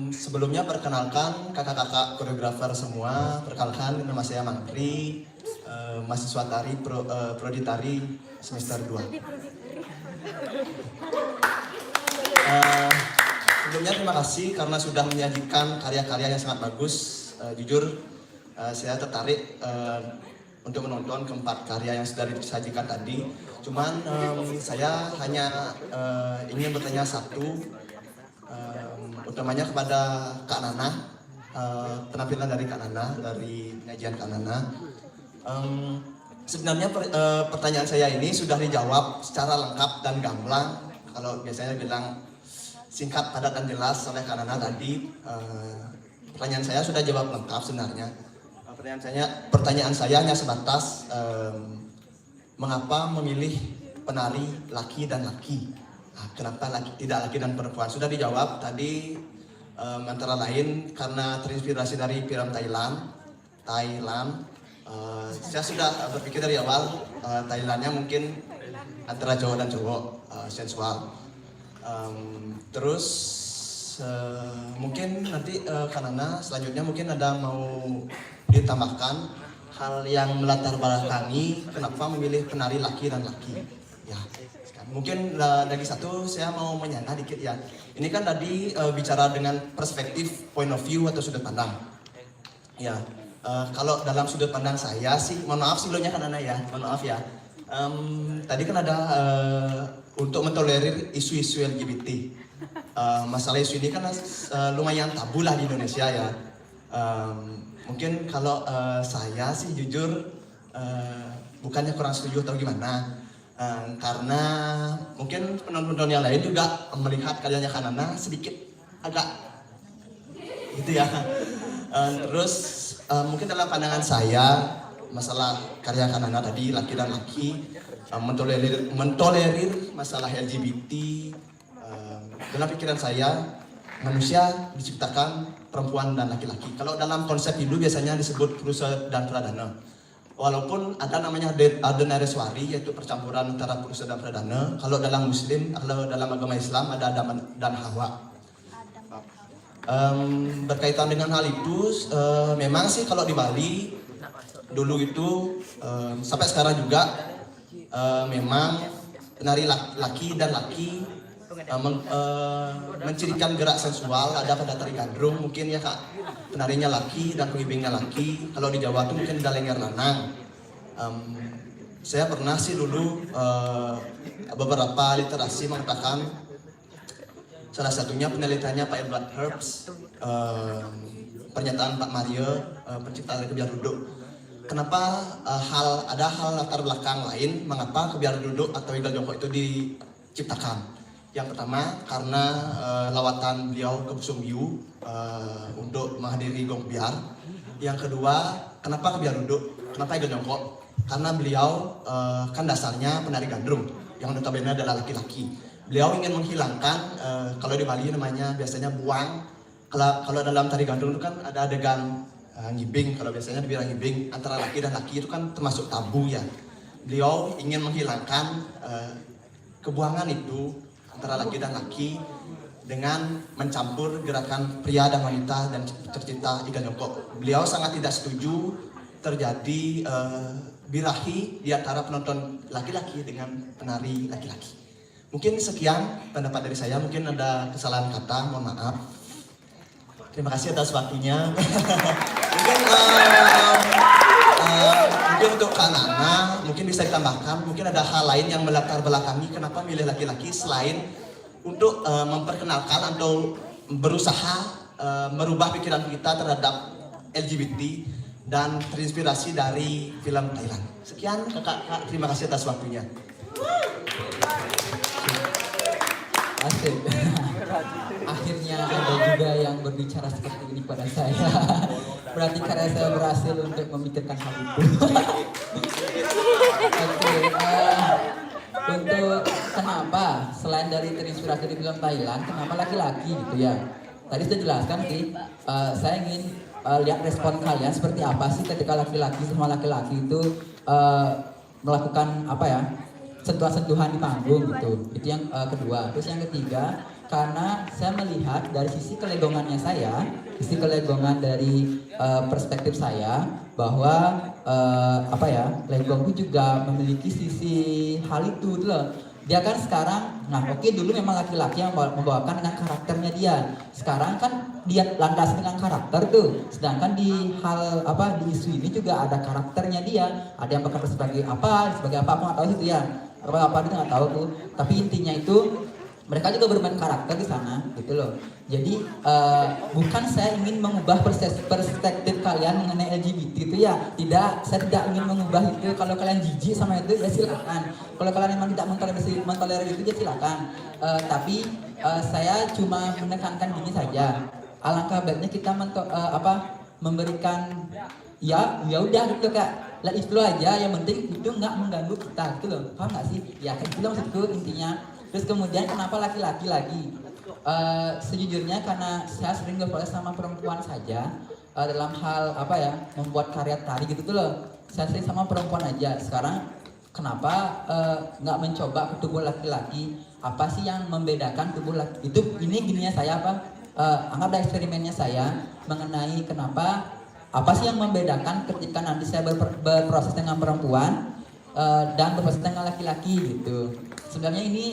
Sebelumnya perkenalkan kakak-kakak koreografer semua. Perkenalkan, nama saya Mangkri, mahasiswa tari prodi tari semester 2. Sebelumnya terima kasih karena sudah menyajikan karya-karya yang sangat bagus. Jujur saya tertarik untuk menonton keempat karya yang sudah disajikan tadi. Cuman saya hanya ingin bertanya satu, utamanya kepada Kak Nana, penampilan dari Kak Nana, dari penyajian Kak Nana. Sebenarnya pertanyaan saya ini sudah dijawab secara lengkap dan gamblang. Kalau biasanya bilang singkat, padat, dan jelas oleh Kak Nana tadi. Pertanyaan saya sudah jawab lengkap sebenarnya. Pertanyaan saya hanya sebatas mengapa memilih penari laki dan laki? Kenapa tidak laki dan perempuan? Sudah dijawab tadi, antara lain karena terinspirasi dari film Thailand. Saya sudah berpikir dari awal Thailandnya mungkin antara cowok dan cowok, sensual. Terus mungkin nanti Kanana selanjutnya mungkin ada mau ditambahkan hal yang melatar belakangi kenapa memilih penari laki dan laki. Ya, mungkin lagi satu saya mau menyana dikit ya. Ini kan tadi bicara dengan perspektif point of view atau sudut pandang. Ya, kalau dalam sudut pandang saya sih, mohon maaf sebelumnya kan Nana ya, mohon maaf ya. Tadi kan ada untuk mentolerir isu-isu LGBT. Masalah isu ini kan lumayan tabu lah di Indonesia ya. Mungkin kalau saya sih jujur bukannya kurang setuju atau gimana, karena mungkin penonton yang lain juga melihat karyanya Kanana sedikit agak gitu ya. Terus mungkin dalam pandangan saya masalah karya Kanana tadi laki dan laki, mentolerir masalah LGBT, dalam pikiran saya manusia diciptakan perempuan dan laki-laki. Kalau dalam konsep Hindu biasanya disebut purusa dan pradana. Walaupun ada namanya Ardhanarishwari, yaitu percampuran antara purusa dan pradana. Kalau dalam Muslim, kalau dalam agama Islam ada Adam dan Hawa. Berkaitan dengan hal itu, memang sih kalau di Bali dulu itu sampai sekarang juga memang penari laki dan laki mencirikan gerak sensual. Ada pada tari gandrung mungkin ya Kak, penarinya laki dan penghibingnya laki. Kalau di Jawa itu mungkin ada lengger lanang. Saya pernah sih dulu beberapa literasi mengatakan, salah satunya penelitiannya Pak Edward Herbst, pernyataan Pak Mario, pencipta dari kebiar duduk. Kenapa ada hal latar belakang lain mengapa kebiar duduk atau igal jongkok itu diciptakan? Yang pertama karena lawatan beliau ke Busungyu untuk menghadiri Gongbiar. Yang kedua, kenapa ke Biar duduk? Kenapa Iga Nyongkok? Karena beliau kan dasarnya penari gandrung yang notabene adalah laki-laki. Beliau ingin menghilangkan kalau di Bali namanya biasanya buang. Kalau dalam tari gandrung itu kan ada adegan ngibing, kalau biasanya dibilang ngibing antara laki dan laki itu kan termasuk tabu ya. Beliau ingin menghilangkan kebuangan itu antara laki dan laki dengan mencampur gerakan pria dan wanita dan tercipta Iga Nyongkok. Beliau sangat tidak setuju terjadi birahi di antara penonton laki-laki dengan penari laki-laki. Mungkin sekian pendapat dari saya, mungkin ada kesalahan kata, mohon maaf. Terima kasih atas waktunya. Mungkin untuk Kak Nana, mungkin bisa ditambahkan, mungkin ada hal lain yang melatar belakangi kenapa milih laki-laki selain untuk memperkenalkan atau berusaha merubah pikiran kita terhadap LGBT dan terinspirasi dari film Thailand. Sekian Kak, terima kasih atas waktunya. Asik. Akhirnya ada juga yang berbicara seperti ini pada saya. Berarti karena saya berhasil untuk memikirkan hal itu. Oke, untuk kenapa selain dari terinspirasi dari film Thailand, kenapa laki-laki gitu ya? Tadi sudah jelaskan sih. Saya ingin lihat respon kalian seperti apa sih ketika laki-laki semua laki-laki itu melakukan apa ya? Sentuhan-sentuhan di panggung gitu. Itu yang kedua. Terus yang ketiga, karena saya melihat dari sisi kelegongannya saya, sisi kelegongan dari perspektif saya bahwa apa ya, legong itu juga memiliki sisi hal itu loh. Dia kan sekarang, nah oke, dulu memang laki-laki yang membawakan dengan karakternya dia. Sekarang kan dia landas dengan karakter tuh. Sedangkan di hal apa, di isu ini juga ada karakternya dia. Ada yang bekerja sebagai apa aku nggak tahu itu ya. Apa itu nggak tahu tuh. Tapi intinya itu mereka juga bermain karakter di sana gitu loh. Jadi bukan saya ingin mengubah perspektif kalian mengenai LGBT itu ya. Tidak, saya tidak ingin mengubah itu. Kalau kalian jijik sama itu ya silakan. Kalau kalian memang tidak mentolerir itu ya silakan. Tapi saya cuma menekankan gini saja. Alangkah baiknya kita memberikan ya udah gitu Kak. Let it flow aja, yang penting itu nggak mengganggu kita gitu loh. Paham nggak sih? Ya kayak gitu maksudku intinya. Terus kemudian kenapa laki-laki lagi? Sejujurnya karena saya sering berproses sama perempuan saja dalam hal apa ya, membuat karya tari gitu tuh loh. Saya sering sama perempuan aja. Sekarang kenapa nggak mencoba ke tubuh laki-laki? Apa sih yang membedakan tubuh laki itu? Ini gininya saya apa? Anggaplah eksperimennya saya mengenai kenapa, apa sih yang membedakan ketika nanti saya berproses dengan perempuan dan berproses dengan laki-laki gitu. Sebenarnya ini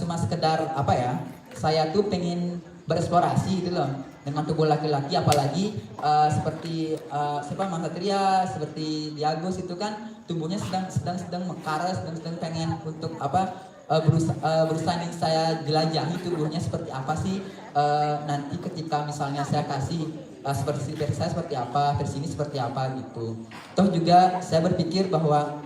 cuma sekedar apa ya, saya tuh pengen bereksplorasi gitu loh dengan tubuh laki-laki, apalagi seperti siapa Mas Satria, seperti Diagos itu kan tubuhnya sedang mekar, sedang pengen untuk apa, berusaha ingin saya jelajahi tubuhnya seperti apa sih nanti ketika misalnya saya kasih versi saya seperti apa, versi ini seperti apa gitu. Toh juga saya berpikir bahwa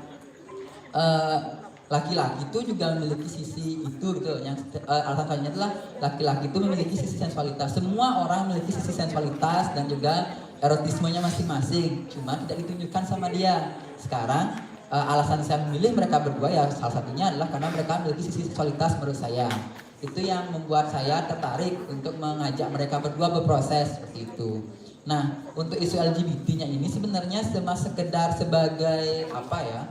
laki-laki itu juga memiliki sisi itu gitu. Yang alasan kalinya adalah laki-laki itu memiliki sisi sensualitas. Semua orang memiliki sisi sensualitas dan juga erotismenya masing-masing. Cuma tidak ditunjukkan sama dia. Sekarang alasan saya memilih mereka berdua ya salah satunya adalah karena mereka memiliki sisi seksualitas menurut saya. Itu yang membuat saya tertarik untuk mengajak mereka berdua berproses seperti itu. Nah, untuk isu LGBT-nya ini sebenarnya cuma sekedar sebagai apa ya?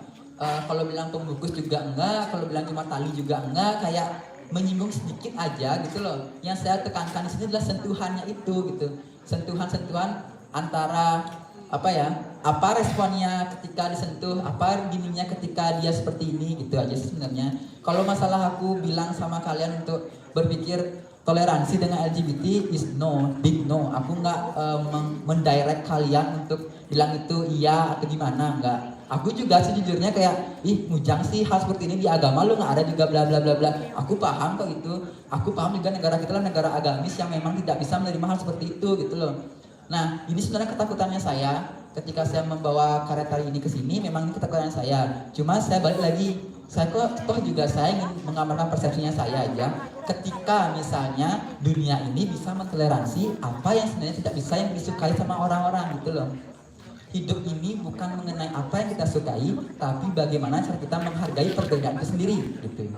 Kalau bilang pembungkus juga enggak, kalau bilang cuma tali juga enggak, kayak menyinggung sedikit aja gitu loh. Yang saya tekankan di sini adalah sentuhannya itu gitu. Sentuhan-sentuhan antara apa ya, apa responnya ketika disentuh, apa gininya ketika dia seperti ini gitu aja sih sebenarnya. Kalau masalah aku bilang sama kalian untuk berpikir toleransi dengan LGBT is no, big no. Aku nggak mendirect kalian untuk bilang itu iya atau gimana, nggak. Aku juga sejujurnya kayak, ih mujang sih hal seperti ini di agama lu nggak ada juga bla bla bla bla. Aku paham kok itu. Aku paham juga negara kita lah negara agamis yang memang tidak bisa menerima hal seperti itu gitu loh. Nah, ini sebenarnya ketakutannya saya ketika saya membawa karya tari ini ke sini, memang ini ketekunan saya. Cuma saya balik lagi, saya juga saya ingin menggambarkan persepsinya saya aja. Ketika misalnya dunia ini bisa mentoleransi apa yang sebenarnya tidak bisa yang disukai sama orang-orang gitu loh. Hidup ini bukan mengenai apa yang kita sukai, tapi bagaimana cara kita menghargai perbedaan itu sendiri gitu.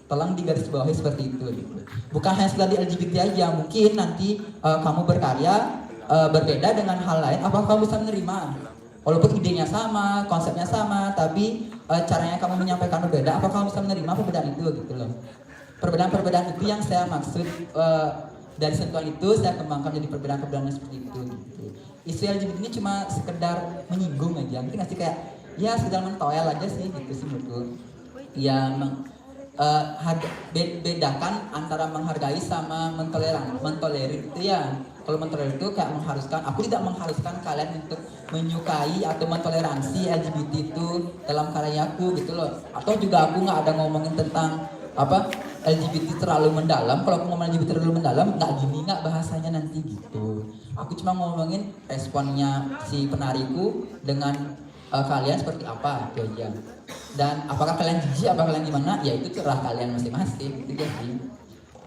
Tolong digarisbawahi seperti itu gitu. Bukan hanya sekedar di LGBT aja, mungkin nanti kamu berkarya berbeda dengan hal lain, apakah kamu bisa menerima? Walaupun idenya sama, konsepnya sama, tapi caranya kamu menyampaikan berbeda, apakah kamu bisa menerima perbedaan itu gitu loh. Perbedaan-perbedaan itu yang saya maksud, dari sentuhan itu saya kembangkan jadi perbedaan-perbedaan seperti itu gitu. Isu LGBT ini cuma sekedar menyinggung aja, mungkin masih kayak ya sekedar mentoel aja sih gitu sih menurutku. Ya bedakan antara menghargai sama mentolerir itu ya. Kalau mentolerir itu kayak mengharuskan, aku tidak mengharuskan kalian untuk menyukai atau mentoleransi LGBT itu dalam karyaku gitu loh. Atau juga aku nggak ada ngomongin tentang apa LGBT terlalu mendalam. Kalau aku ngomong LGBT terlalu mendalam, nggak gini nggak bahasanya nanti gitu. Aku cuma ngomongin responnya si penariku dengan kalian seperti apa itu aja. Dan apakah kalian jijik, apakah kalian gimana, ya itu cerah kalian masing-masing gitu sih.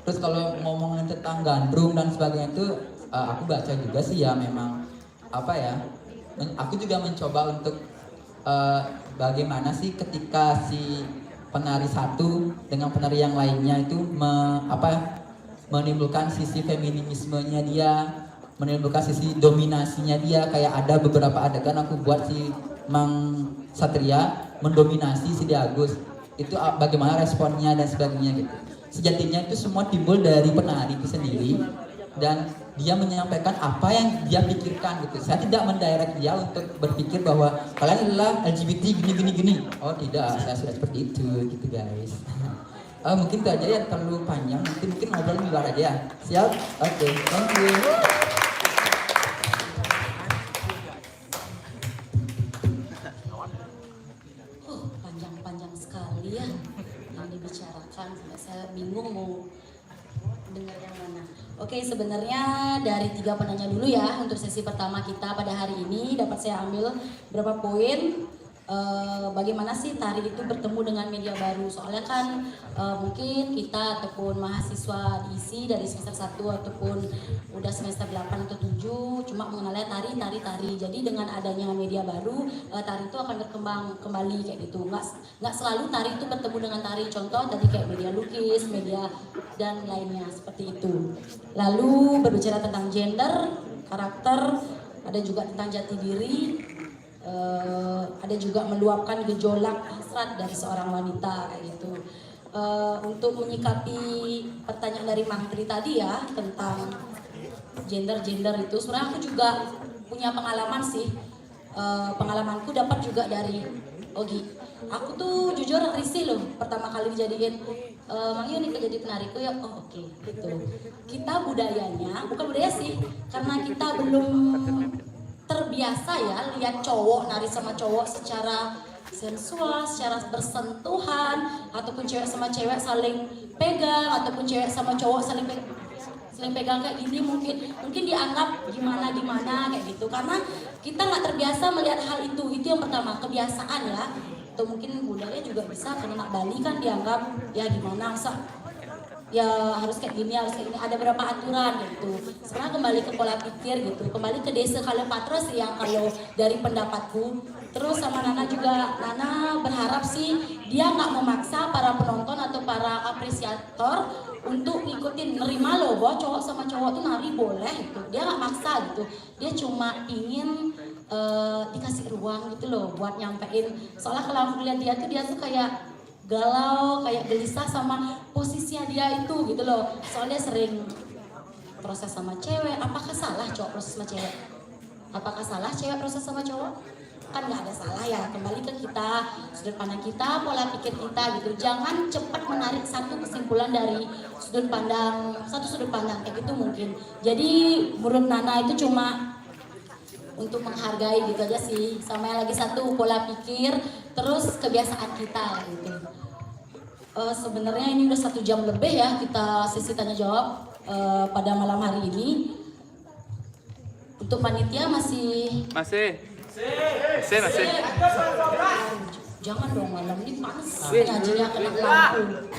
Terus kalau ngomongin tentang gandrung dan sebagainya itu aku baca juga sih ya memang apa ya. Aku juga mencoba untuk bagaimana sih ketika si penari satu dengan penari yang lainnya itu menimbulkan sisi feminismenya dia, menimbulkan sisi dominasinya dia. Kayak ada beberapa adegan aku buat si Mang Satria mendominasi si Diagus. Itu bagaimana responnya dan sebagainya gitu. Sejatinya itu semua timbul dari penari itu sendiri dan dia menyampaikan apa yang dia pikirkan gitu. Saya tidak mendirect dia untuk berpikir bahwa kalian adalah LGBT gini. Oh tidak, saya sudah seperti itu gitu guys. Mungkin itu aja ya, terlalu panjang. Mungkin ngobrol di luar aja ya. Siap? Oke, thank you. Panjang sekali ya yang dibicarakan, saya bingung mau dengar yang mana. Oke, sebenarnya dari 3 penanya dulu ya untuk sesi pertama kita pada hari ini dapat saya ambil berapa poin. Bagaimana sih tari itu bertemu dengan media baru? Soalnya kan mungkin kita ataupun mahasiswa diisi dari semester 1 ataupun udah semester 8 atau 7 cuma mengenalnya tari. Jadi dengan adanya media baru, tari itu akan berkembang kembali kayak gitu. Nggak selalu tari itu bertemu dengan tari. Contoh tadi kayak media lukis, media dan lainnya seperti itu. Lalu berbicara tentang gender, karakter, ada juga tentang jati diri. Ada juga meluapkan gejolak hasrat dari seorang wanita kayak gitu. Untuk menyikapi pertanyaan dari Mantri tadi ya tentang gender itu, sebenarnya aku juga punya pengalaman sih. Pengalamanku dapat juga dari Ogi. Aku tuh jujur risih loh pertama kali dijadiin Mang Yuni jadi penariku ya. Oh oke, gitu. Kita budayanya bukan budaya sih, karena kita belum terbiasa ya lihat cowok nari sama cowok secara sensual, secara bersentuhan, ataupun cewek sama cewek saling pegang, ataupun cewek sama cowok saling pegang kayak gini mungkin dianggap gimana kayak gitu, karena kita nggak terbiasa melihat hal itu yang pertama, kebiasaan ya, atau mungkin budaya juga bisa, karena anak Bali kan dianggap ya gimana ya harus kayak gini, ada berapa aturan gitu. Sekarang kembali ke pola pikir gitu, kembali ke desa kalian patros yang kalau dari pendapatku. Terus sama Nana juga, Nana berharap sih dia nggak memaksa para penonton atau para apresiator untuk ngikutin, nerima loh bahwa cowok sama cowok tuh nari boleh gitu. Dia nggak maksa gitu, dia cuma ingin dikasih ruang gitu loh buat nyampein. Soalnya kalau aku lihat dia tuh kayak galau, kayak gelisah sama posisinya dia itu gitu loh. Soalnya sering proses sama cewek. Apakah salah cowok proses sama cewek? Apakah salah cewek proses sama cowok? Kan nggak ada salah ya. Kembali ke kita, sudut pandang kita, pola pikir kita gitu. Jangan cepat menarik satu kesimpulan dari satu sudut pandang kayak gitu mungkin. Jadi menurut Nana itu cuma untuk menghargai gitu aja sih. Sama yang lagi satu, pola pikir, terus kebiasaan kita gitu. Sebenarnya ini udah 1 jam lebih ya kita sesi tanya jawab pada malam hari ini. Untuk panitia masih Sen. Jangan dong malam ini panas. Ngajinya kena lampu.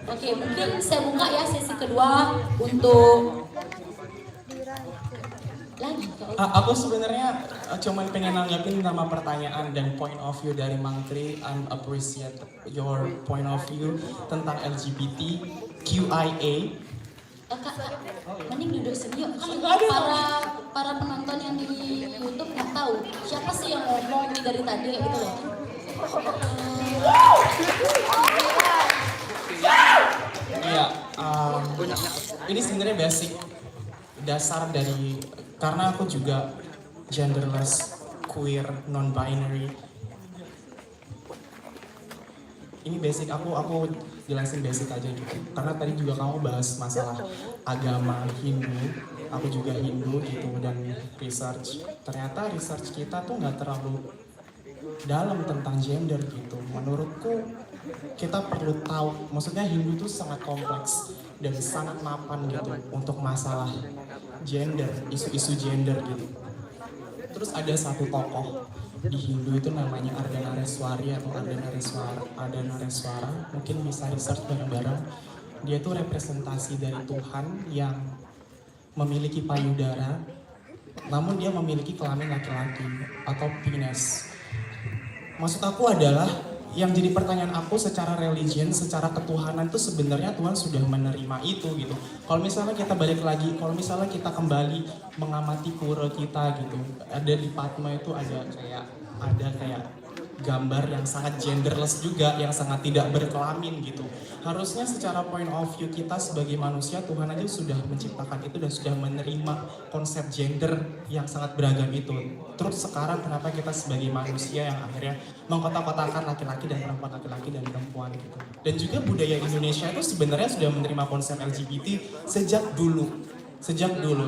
Oke, mungkin saya buka ya sesi kedua untuk lagi. Aku sebenarnya cuman pengen nanggapin nama pertanyaan dan point of view dari Mang Tri. I appreciate your point of view tentang LGBT QIA. Kak, mending duduk sini yuk. Para penonton yang di YouTube nggak tahu siapa sih yang ngomong ini dari tadi gitu loh. Iya, ini sebenarnya basic dasar dari karena aku juga genderless, queer, non-binary. Ini basic aku jelasin basic aja gitu. Karena tadi juga kamu bahas masalah agama Hindu, aku juga Hindu gitu dan research. Ternyata research kita tuh nggak terlalu dalam tentang gender gitu. Menurutku kita perlu tahu, maksudnya Hindu itu sangat kompleks dan sangat mapan gitu untuk masalah gender, isu-isu gender gitu. Terus ada satu tokoh di Hindu itu namanya Ardhanareswari atau Ardhanareswara, mungkin bisa research bareng-bareng. Dia tuh representasi dari Tuhan yang memiliki payudara, namun dia memiliki kelamin laki-laki atau penis. Maksud aku adalah yang jadi pertanyaan aku secara religion, secara ketuhanan itu sebenarnya Tuhan sudah menerima itu gitu. Kalau misalnya kita balik lagi, kalau misalnya kita kembali mengamati pura kita gitu, ada di Padma itu ada kayak gambar yang sangat genderless juga, yang sangat tidak berkelamin gitu. Harusnya secara point of view kita sebagai manusia, Tuhan aja sudah menciptakan itu dan sudah menerima konsep gender yang sangat beragam itu. Terus sekarang kenapa kita sebagai manusia yang akhirnya mengkotak-kotakan laki-laki dan perempuan, laki-laki dan perempuan gitu. Dan juga budaya Indonesia itu sebenarnya sudah menerima konsep LGBT sejak dulu.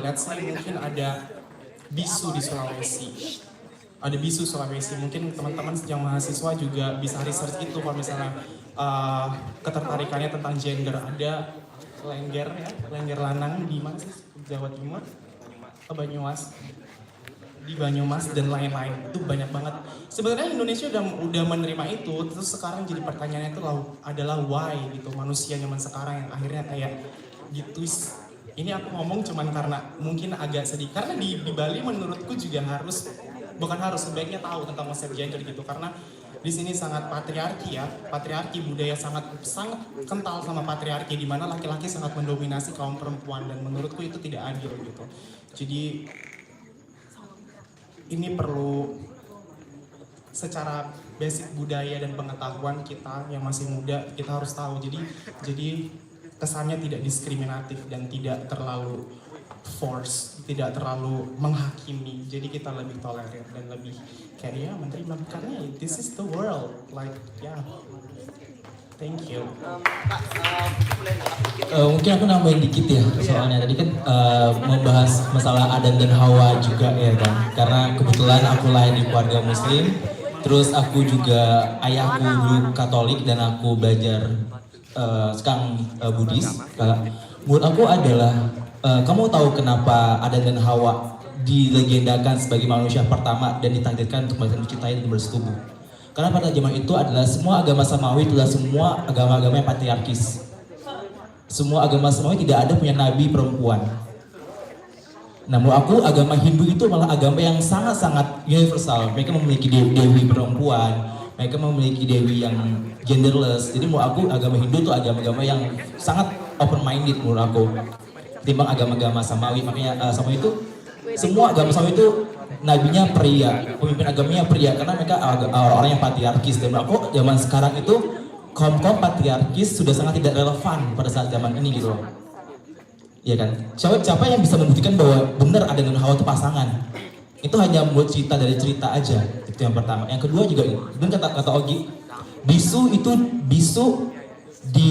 Let's say mungkin ada bisu di Sulawesi. Ada bisu Sulawesi, mungkin teman-teman yang mahasiswa juga bisa research itu kalau misalnya ketertarikannya tentang gender. Ada lengger lanang di mana sih? Jawa Timur, Banyumas, di Banyumas dan lain-lain, itu banyak banget. Sebenarnya Indonesia udah menerima itu, terus sekarang jadi pertanyaannya itu adalah why gitu, manusia zaman sekarang yang akhirnya kayak ditwist. Ini aku ngomong cuman karena mungkin agak sedih, karena di Bali menurutku juga sebaiknya tahu tentang konsep gender gitu, karena di sini sangat patriarki budaya sangat kental sama patriarki, di mana laki-laki sangat mendominasi kaum perempuan, dan menurutku itu tidak adil gitu. Jadi ini perlu secara basic budaya dan pengetahuan kita yang masih muda, kita harus tahu. Jadi kesannya tidak diskriminatif dan tidak terlalu force, tidak terlalu menghakimi. Jadi kita lebih toleran dan lebih kayak menerima, karena this is the world, like thank you. Mungkin aku nambahin dikit ya, soalnya tadi kan membahas masalah Adam dan Hawa juga ya kan, karena kebetulan aku lahir di keluarga Muslim, terus aku juga ayahku dulu Katolik dan aku belajar sekarang Buddhis. Menurut aku adalah kamu tahu kenapa Adam dan Hawa dilegendakan sebagai manusia pertama dan ditakdirkan untuk mencintai dan bersetubuh? Karena pada zaman itu adalah semua agama samawi adalah semua agama-agama yang patriarkis. Semua agama samawi tidak ada punya nabi perempuan. Namun aku agama Hindu itu malah agama yang sangat-sangat universal. Mereka memiliki dewi perempuan, mereka memiliki dewi yang genderless. Jadi menurut aku agama Hindu itu agama-agama yang sangat open minded menurut aku. Timbang agama-agama samawi, makanya samawi itu semua agama samawi itu nabinya pria, pemimpin agamanya pria, karena mereka orang-orang yang patriarkis. Dan aku zaman sekarang itu kaum patriarkis sudah sangat tidak relevan pada saat zaman ini gitu loh. Iya kan? Siapa yang bisa membuktikan bahwa benar Adam dan Hawa itu pasangan? Itu hanya buat cerita dari cerita aja. Itu yang pertama. Yang kedua juga, dan kata Ogi, bisu di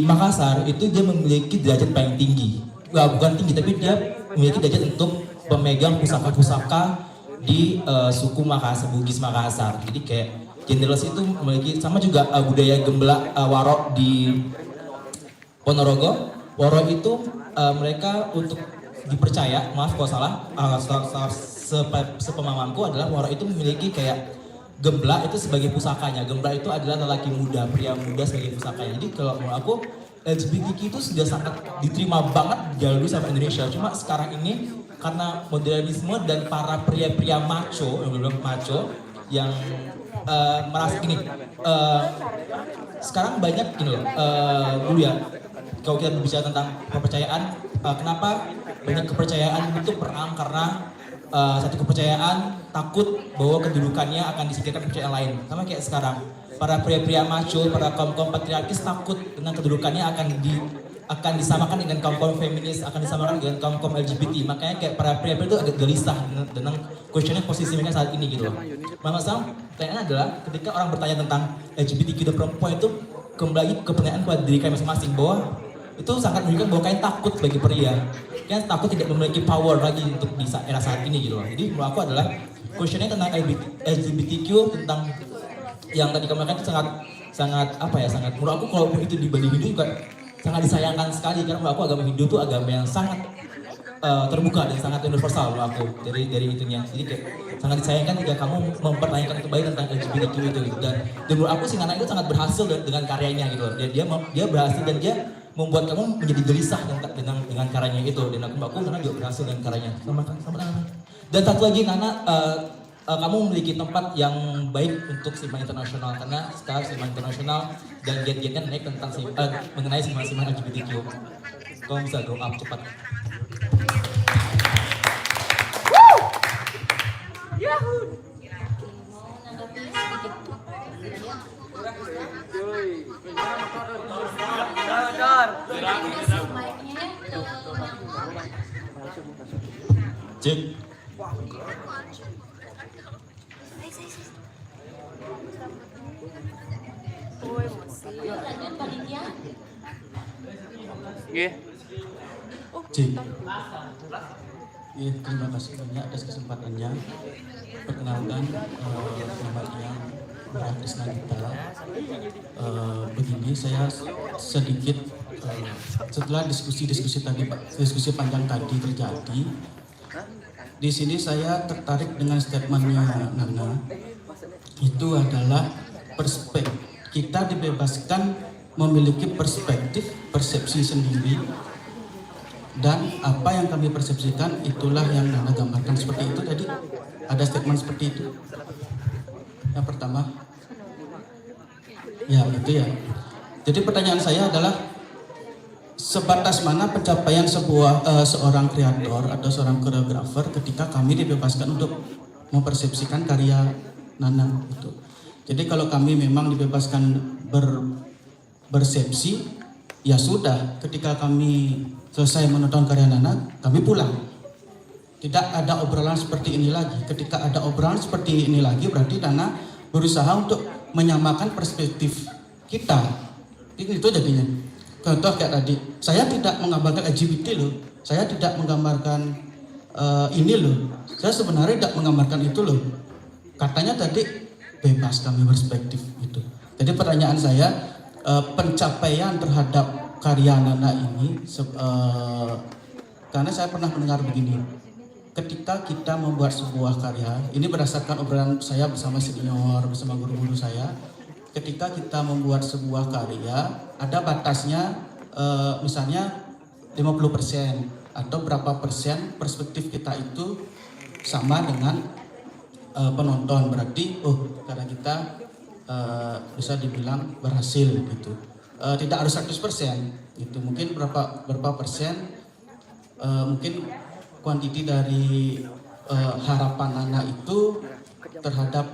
Makassar itu dia memiliki derajat paling tinggi. Bukan tinggi, tapi dia memiliki derajat untuk pemegang pusaka-pusaka di suku Makassar, Bugis Makassar. Jadi kayak genderless itu memiliki, sama juga budaya Gembla Waro di Ponorogo. Waro itu mereka untuk dipercaya, maaf kalau salah, sepemahamanku adalah Waro itu memiliki kayak Gembla itu sebagai pusakanya. Gembla itu adalah lelaki muda, pria muda sebagai pusakanya. Jadi kalau menurut aku LGBTQ itu sudah sangat diterima banget dulu sama Indonesia. Cuma sekarang ini karena modernisme dan para pria-pria macho, yang bilang macho, yang merasa gini, sekarang banyak gini loh, dulu ya, kalau kita berbicara tentang kepercayaan, kenapa banyak kepercayaan itu perang karena satu kepercayaan takut bahwa kedudukannya akan disingkirkan kepercayaan lain. Sama kayak sekarang, para pria-pria macho, para kaum patriarkis takut dengan kedudukannya akan disamakan dengan kaum feminis, akan disamakan dengan kaum LGBT. Makanya kayak para pria-pria itu agak gelisah dengan questioning posisi mereka saat ini gitu loh. Masalah pertanyaannya adalah ketika orang bertanya tentang LGBTQ dan perempuan itu kembali ke pertanyaan pada diri kalian masing-masing bahwa itu sangat menunjukkan bahwa kalian takut bagi pria. Kalian takut tidak memiliki power lagi untuk di era saat ini gitu loh. Jadi menurut aku adalah questionnya tentang LGBTQ, tentang yang tadi kamu katakan itu sangat apa ya, sangat menurut aku kalau itu dibanding Hindu juga sangat disayangkan sekali, karena menurut aku agama Hindu itu agama yang sangat terbuka dan sangat universal menurut aku dari itunya. Jadi kayak sangat disayangkan jika kamu mempertanyakan kembali tentang LGBTQ itu gitu. Dan menurut aku si Nana itu sangat berhasil dengan karyanya gitu. Dia berhasil dan dia membuat kamu menjadi gelisah dengan karyanya itu. Dan aku Nana juga berhasil dengan karyanya. Sama Nana. Dan satu lagi Nana, kamu memiliki tempat yang baik untuk seniman internasional, karena sekarang seniman internasional dan giat-giatnya naik tentang mengenai seniman LGBTQ. Kamu bisa grow up cepat. Cek. Cik. Terima kasih banyak atas kesempatannya. Perkenalkan, nama saya Murah Krisna Gita. Begini, saya sedikit setelah diskusi tadi, diskusi panjang tadi terjadi. Di sini saya tertarik dengan statementnya Nana. Itu adalah perspektif. Kita dibebaskan memiliki perspektif, persepsi sendiri. Dan apa yang kami persepsikan itulah yang Nana gambarkan seperti itu tadi. Ada statement seperti itu. Yang pertama, ya itu ya. Jadi pertanyaan saya adalah sebatas mana pencapaian seorang kreator atau seorang koreografer ketika kami dibebaskan untuk mempersepsikan karya Nana itu. Jadi kalau kami memang dibebaskan bersepsi, ya sudah. Ketika kami selesai menonton karya Nana, kami pulang. Tidak ada obrolan seperti ini lagi. Ketika ada obrolan seperti ini lagi, berarti Nana berusaha untuk menyamakan perspektif kita. Itu jadinya. Contoh kayak tadi, saya tidak menggambarkan LGBT loh. Saya tidak menggambarkan ini loh. Saya sebenarnya tidak menggambarkan itu loh. Katanya tadi bebas kami perspektif itu. Jadi pertanyaan saya, pencapaian terhadap karya Nana ini, karena saya pernah mendengar begini. Ketika kita membuat sebuah karya, ini berdasarkan obrolan saya bersama senior, bersama guru-guru saya. Ketika kita membuat sebuah karya, ada batasnya, misalnya 50% atau berapa persen perspektif kita itu sama dengan penonton. Berarti, karya kita bisa dibilang berhasil gitu. Tidak harus 100%, gitu. Mungkin berapa persen, mungkin kuantiti dari harapan Nana itu terhadap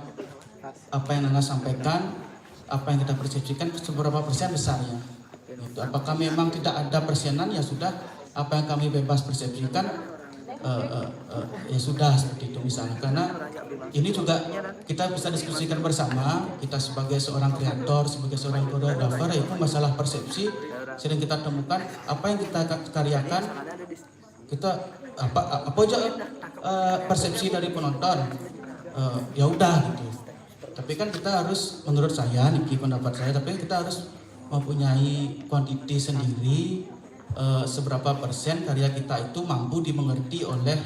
apa yang Nana sampaikan, apa yang kita persepsikan, seberapa persen besarnya. Gitu. Apakah memang tidak ada persenan, ya sudah, apa yang kami bebas persepsikan, ya sudah seperti itu misalnya. Karena ini juga kita bisa diskusikan bersama, kita sebagai seorang kreator, sebagai seorang koreografer, itu masalah persepsi sering kita temukan. Apa yang kita karyakan, kita apa aja persepsi dari penonton, ya udah gitu. Tapi kan kita harus, menurut saya, Niki pendapat saya, tapi kita harus mempunyai kuantiti sendiri, seberapa persen karya kita itu mampu dimengerti oleh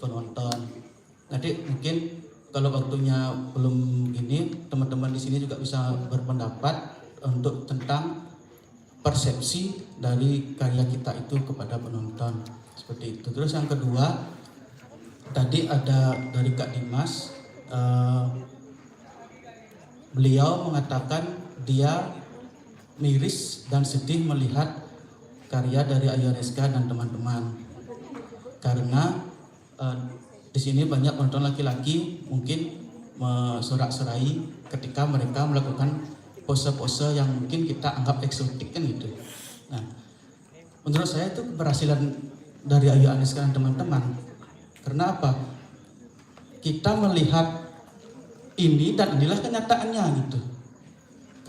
penonton. Nanti mungkin kalau waktunya belum ini, teman-teman di sini juga bisa berpendapat untuk tentang persepsi dari karya kita itu kepada penonton, seperti itu. Terus yang kedua, tadi ada dari Kak Dimas, beliau mengatakan dia miris dan sedih melihat karya dari Ayu Aneska dan teman-teman, karena di sini banyak penonton laki-laki mungkin sorak-sorai ketika mereka melakukan pose-pose yang mungkin kita anggap eksotik kan gitu. Nah, menurut saya itu keberhasilan dari Ayu Aneska dan teman-teman. Karena apa? Kita melihat ini dan inilah kenyataannya gitu.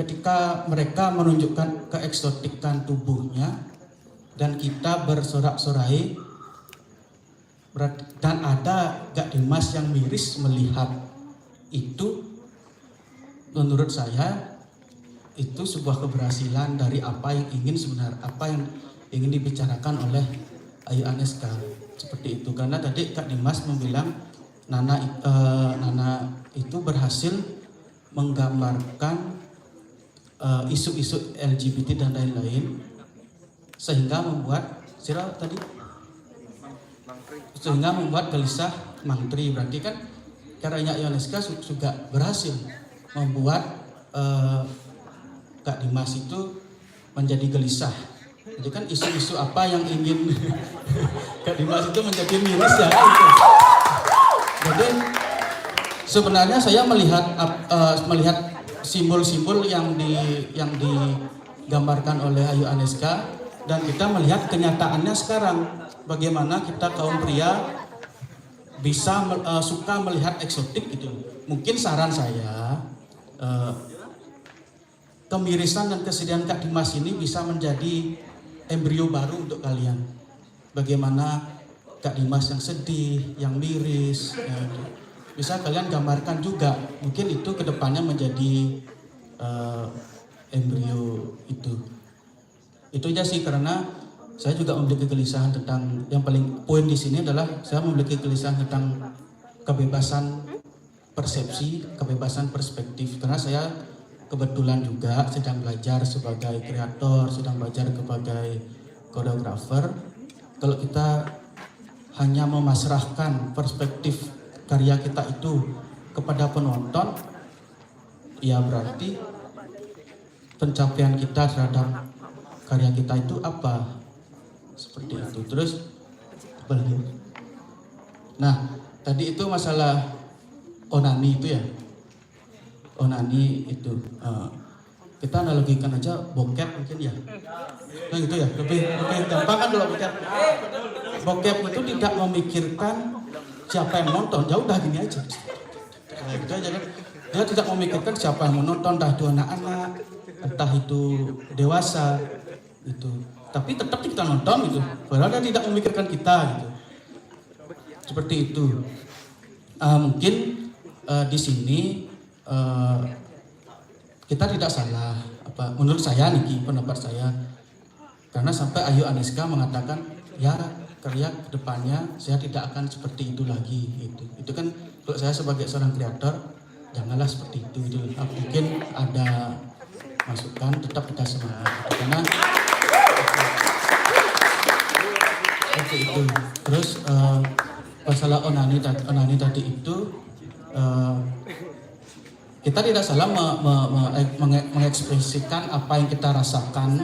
Ketika mereka menunjukkan keeksotikan tubuhnya dan kita bersorak-sorai, dan ada Kak Dimas yang miris melihat itu, menurut saya itu sebuah keberhasilan dari apa yang ingin dibicarakan oleh Ayu Aneska, seperti itu. Karena tadi Kak Dimas membilang Nana itu berhasil menggambarkan isu-isu LGBT dan lain-lain, sehingga membuat gelisah Mang Tri. Berarti kan karyanya Ayu Aneska juga berhasil membuat Kak Dimas itu menjadi gelisah. Jadi kan isu-isu apa yang ingin Kak Dimas itu menjadi miris ya gitu. Jadi sebenarnya saya melihat simbol-simbol yang digambarkan oleh Ayu Aneska, dan kita melihat kenyataannya sekarang bagaimana kita kaum pria bisa suka melihat eksotik gitu. Mungkin saran saya, kemirisan dan kesedihan Kak Dimas ini bisa menjadi embrio baru untuk kalian. Bagaimana Kak Dimas yang sedih, yang miris, ya, bisa kalian gambarkan juga. Mungkin itu kedepannya menjadi embrio itu. Itu aja sih, karena saya juga memiliki kegelisahan tentang, yang paling poin di sini adalah saya memiliki kegelisahan tentang kebebasan persepsi, kebebasan perspektif. Karena saya kebetulan juga sedang belajar sebagai kreator, sedang belajar sebagai koreografer. Kalau kita hanya memasrahkan perspektif karya kita itu kepada penonton, ya berarti pencapaian kita terhadap karya kita itu apa? Seperti itu. Terus apa lagi? Nah, tadi itu masalah onani itu ya. Onani itu kita analogikan aja bokep mungkin ya. Nah gitu ya, lebih gampang kan kalau bokep. Bokep itu tidak memikirkan siapa yang nonton, ya udah gini aja. Nah, gitu aja kan. Dia tidak memikirkan siapa yang menonton, entah itu anak-anak, entah itu dewasa gitu. Tapi tetap kita nonton gitu. Padahal dia tidak memikirkan kita gitu. Seperti itu. Mungkin di sini kita tidak salah, menurut saya nih, pendapat saya, karena sampai Ayu Aneska mengatakan ya karya kedepannya saya tidak akan seperti itu lagi gitu. Itu kan kalau saya sebagai seorang kreator janganlah seperti itu gitu. Mungkin ada masukan, tetap kita semangat karena seperti itu. Terus masalah onani tadi itu kita tidak salah mengekspresikan apa yang kita rasakan,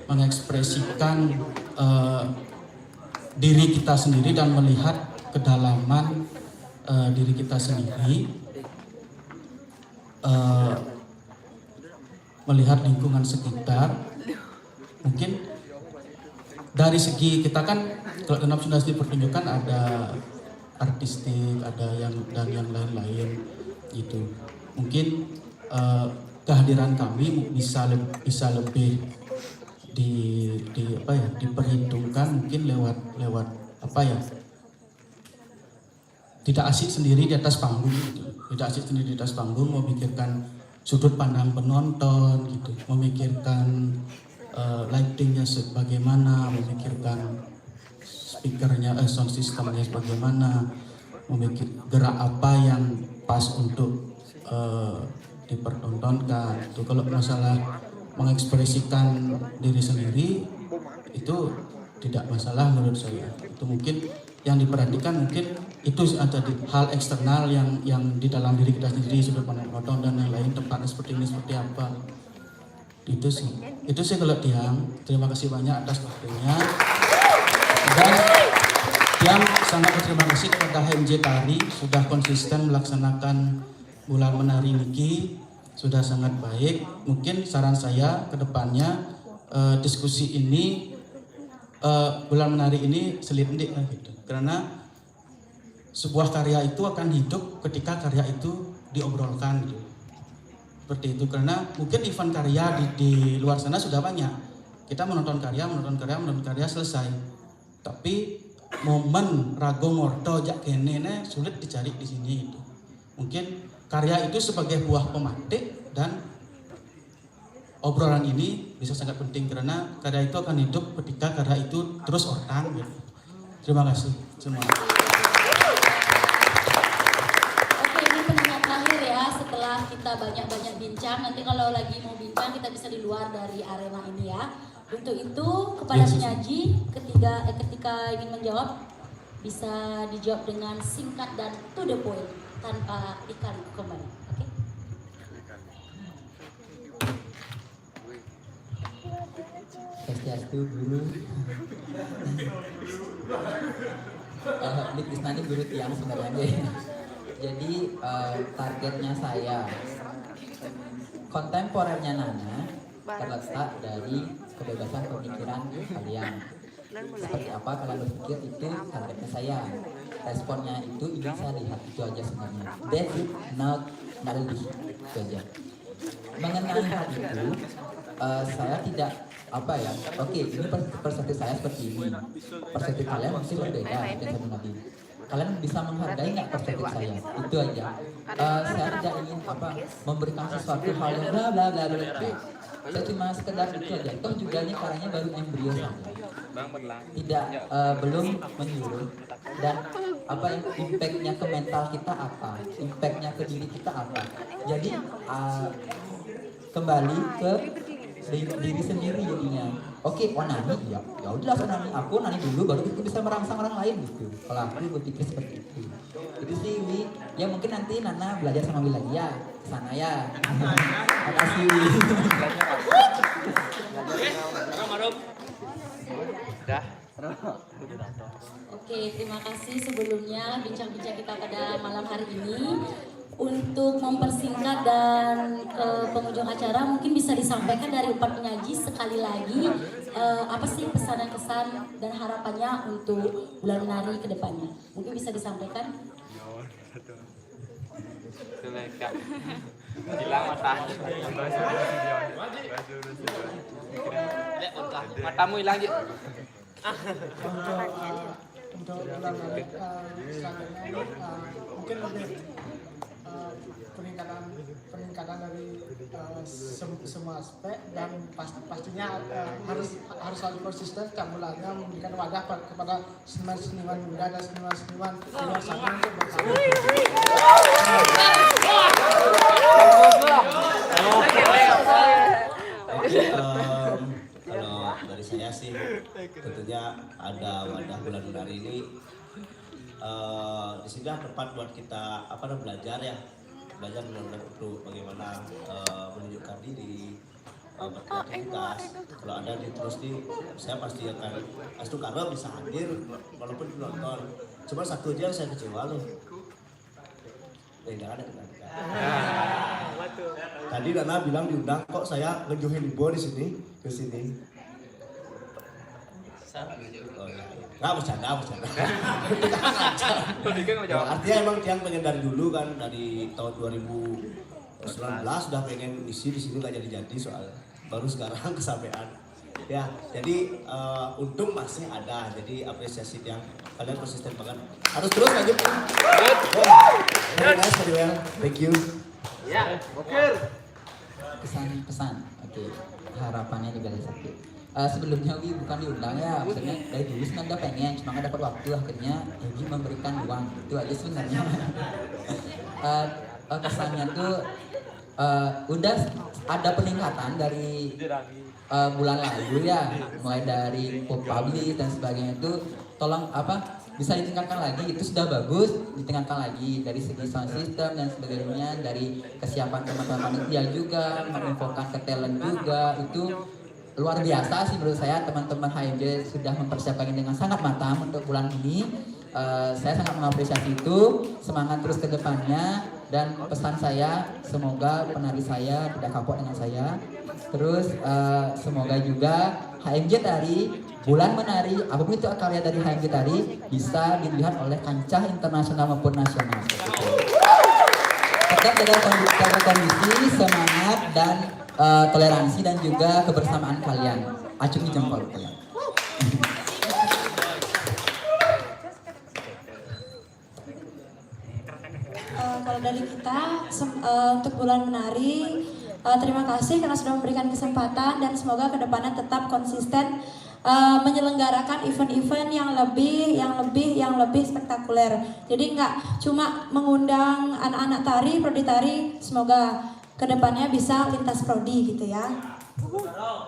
mengekspresikan diri kita sendiri dan melihat kedalaman diri kita sendiri, melihat lingkungan sekitar. Mungkin dari segi kita kan kalau dalam sundasti pertunjukan ada artistik, ada yang dan yang lain-lain gitu. Mungkin kehadiran kami bisa lebih diperhitungkan mungkin lewat apa ya, tidak asik sendiri di atas panggung gitu. Tidak asik sendiri di atas panggung, memikirkan sudut pandang penonton gitu, memikirkan lightingnya sebagaimana, memikirkan speakernya, sound systemnya bagaimana, membuat gerak apa yang pas untuk dipertontonkan. Itu kalau masalah mengekspresikan diri sendiri itu tidak masalah menurut saya. Itu mungkin yang diperhatikan mungkin itu ada di hal eksternal yang di dalam diri kita sendiri, sudut pandang penonton dan lain-lain, tempatnya seperti ini seperti apa. Itu sih kalau Tiang. Terima kasih banyak atas waktunya. Dan Tiang sangat berterima kasih kepada HMJ Tari sudah konsisten melaksanakan bulan menari Niki, sudah sangat baik. Mungkin saran saya ke depannya diskusi ini bulan menari ini selindik gitu. Karena sebuah karya itu akan hidup ketika karya itu diobrolkan gitu. Seperti itu, karena mungkin event karya di luar sana sudah banyak. Kita menonton karya selesai. Tapi momen rago morto jak kene sulit dicari di sini itu. Mungkin karya itu sebagai buah pemantik dan obrolan ini bisa sangat penting karena karya itu akan hidup ketika karya itu terus orang gitu. Terima kasih semua. Oke, ini penanya terakhir ya, setelah kita banyak-banyak bincang, nanti kalau lagi mau bincang kita bisa di luar dari arena ini ya. Untuk itu kepada penyaji ketika ingin menjawab bisa dijawab dengan singkat dan to the point tanpa dikali kembali. Oke? Swastiastu guru. Ini Krisnani guru Tiang sebenarnya. Jadi targetnya saya kontemporernya Nana terletak dari kebebasan pemikiran kalian. Seperti apa kalian berpikir itu targetnya saya. Responnya itu ingin saya lihat, itu aja sebenarnya. That's it, not lebih, itu aja. Mengenai hal itu, saya tidak oke, ini persepsi saya seperti ini. Persepsi kalian mesti berbeda dengan satu nabi. Kalian bisa menghargai nggak persepsi saya? Itu aja. Saya tidak ingin memberikan sesuatu hal yang bla bla bla bla. Saya cuma sekedar itu aja. Toh juga ini karyanya baru embrio saja. Tidak belum menyuruh. Dan impactnya ke mental kita apa? Impactnya ke diri kita apa? Jadi kembali ke diri sendiri jadinya. Oke, nani ya udah nani, aku nani dulu baru kita bisa merangsang orang lain gitu. Kalau aku berpikir seperti itu. Itu sih Wi. Ya mungkin nanti Nana belajar sama Wi lagi ya sana ya. Makasih Wi. Oke, terima kasih sebelumnya bincang-bincang kita pada malam hari ini. Untuk mempersingkat dan ke penghujung acara mungkin bisa disampaikan dari empat penyaji sekali lagi apa sih pesan dan kesan dan harapannya untuk bulan menari ke depannya. Mungkin bisa disampaikan. Hilang matamu hilang aja. Untuk bulan menari selanjutnya mungkin lebih peningkatan dari semua aspek dan pastinya harus selalu konsisten setiap bulannya memberikan wadah kepada seniman-seniman muda dan seniman-seniman di luar sana untuk berkarya. Kalau dari saya sih tentunya ada wadah bulan menari ini. Di sini tempat buat kita belajar benar-benar untuk bagaimana menunjukkan diri, berkreativitas. Kalau ada saya pasti akan Astu Karma bisa hadir walaupun penonton. Cuma satu aja yang saya kecewa loh. Tidak ada. Tadi Nana bilang diundang, kok saya ngejohin Ibu di sini ke sini. Nggak bercanda. Artinya emang Tiang pengen dari dulu kan, dari tahun 2019 sudah pengen isi di sini nggak jadi soal baru sekarang kesampaian. Ya, jadi untung masih ada. Jadi apresiasi Tiang, kalian konsisten banget. Harus terus lanjut. Very nice, very well. Thank you. Pesan-pesan, oke. Harapannya juga ada satu. sebelumnya Wi bukan diundang ya, maksudnya dari dulu sebenarnya udah pengen, cuma nggak dapat waktu, akhirnya Wi memberikan uang, itu aja sebenarnya. Kesannya tuh udah ada peningkatan dari bulan lalu ya, mulai dari publis dan sebagainya itu tolong bisa ditingkatkan lagi, itu sudah bagus, ditingkatkan lagi dari segi sound system dan sebagainya, dari kesiapan teman-teman panitia juga, menginfokan ke talent juga, itu luar biasa sih menurut saya. Teman-teman HMJ sudah mempersiapkan dengan sangat matang untuk bulan ini. Saya sangat mengapresiasi itu, semangat terus ke depannya, dan pesan saya semoga penari saya tidak kapok dengan saya. Terus semoga juga HMJ Tari, Bulan Menari, apapun itu karya dari HMJ Tari bisa dilihat oleh kancah internasional maupun nasional. Tetap jaga kondisi, semangat, dan toleransi dan juga kebersamaan kalian. Acungi jempol kalian. Kalau dari kita untuk Bulan Menari, terima kasih karena sudah memberikan kesempatan, dan semoga kedepannya tetap konsisten menyelenggarakan event-event yang lebih spektakuler. Jadi nggak cuma mengundang anak-anak tari, prodi tari, semoga kedepannya bisa lintas prodi gitu ya.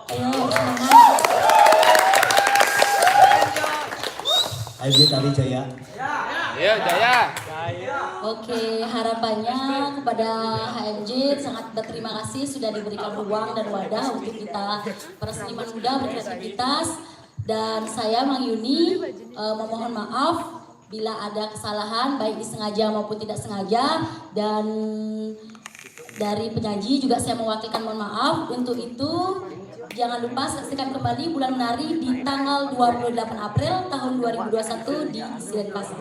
Ayo semangat. HMJ Tari Jaya. Iya, Jaya. Oke, harapannya kepada HMJ sangat berterima kasih sudah diberikan ruang dan wadah untuk kita para seniman muda berkreativitas. Dan saya Mang Yuni memohon maaf bila ada kesalahan baik disengaja maupun tidak sengaja, dan dari penyaji juga saya mewakilkan mohon maaf. Untuk itu jangan lupa saksikan kembali Bulan Menari di tanggal 28 April tahun 2021 di Denpasar.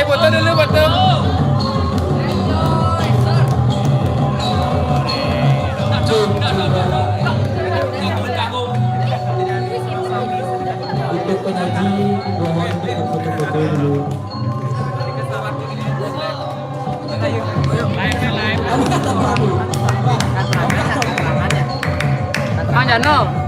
Foto dulu, foto. Untuk penyaji mohon foto-foto dulu. Mang Jano.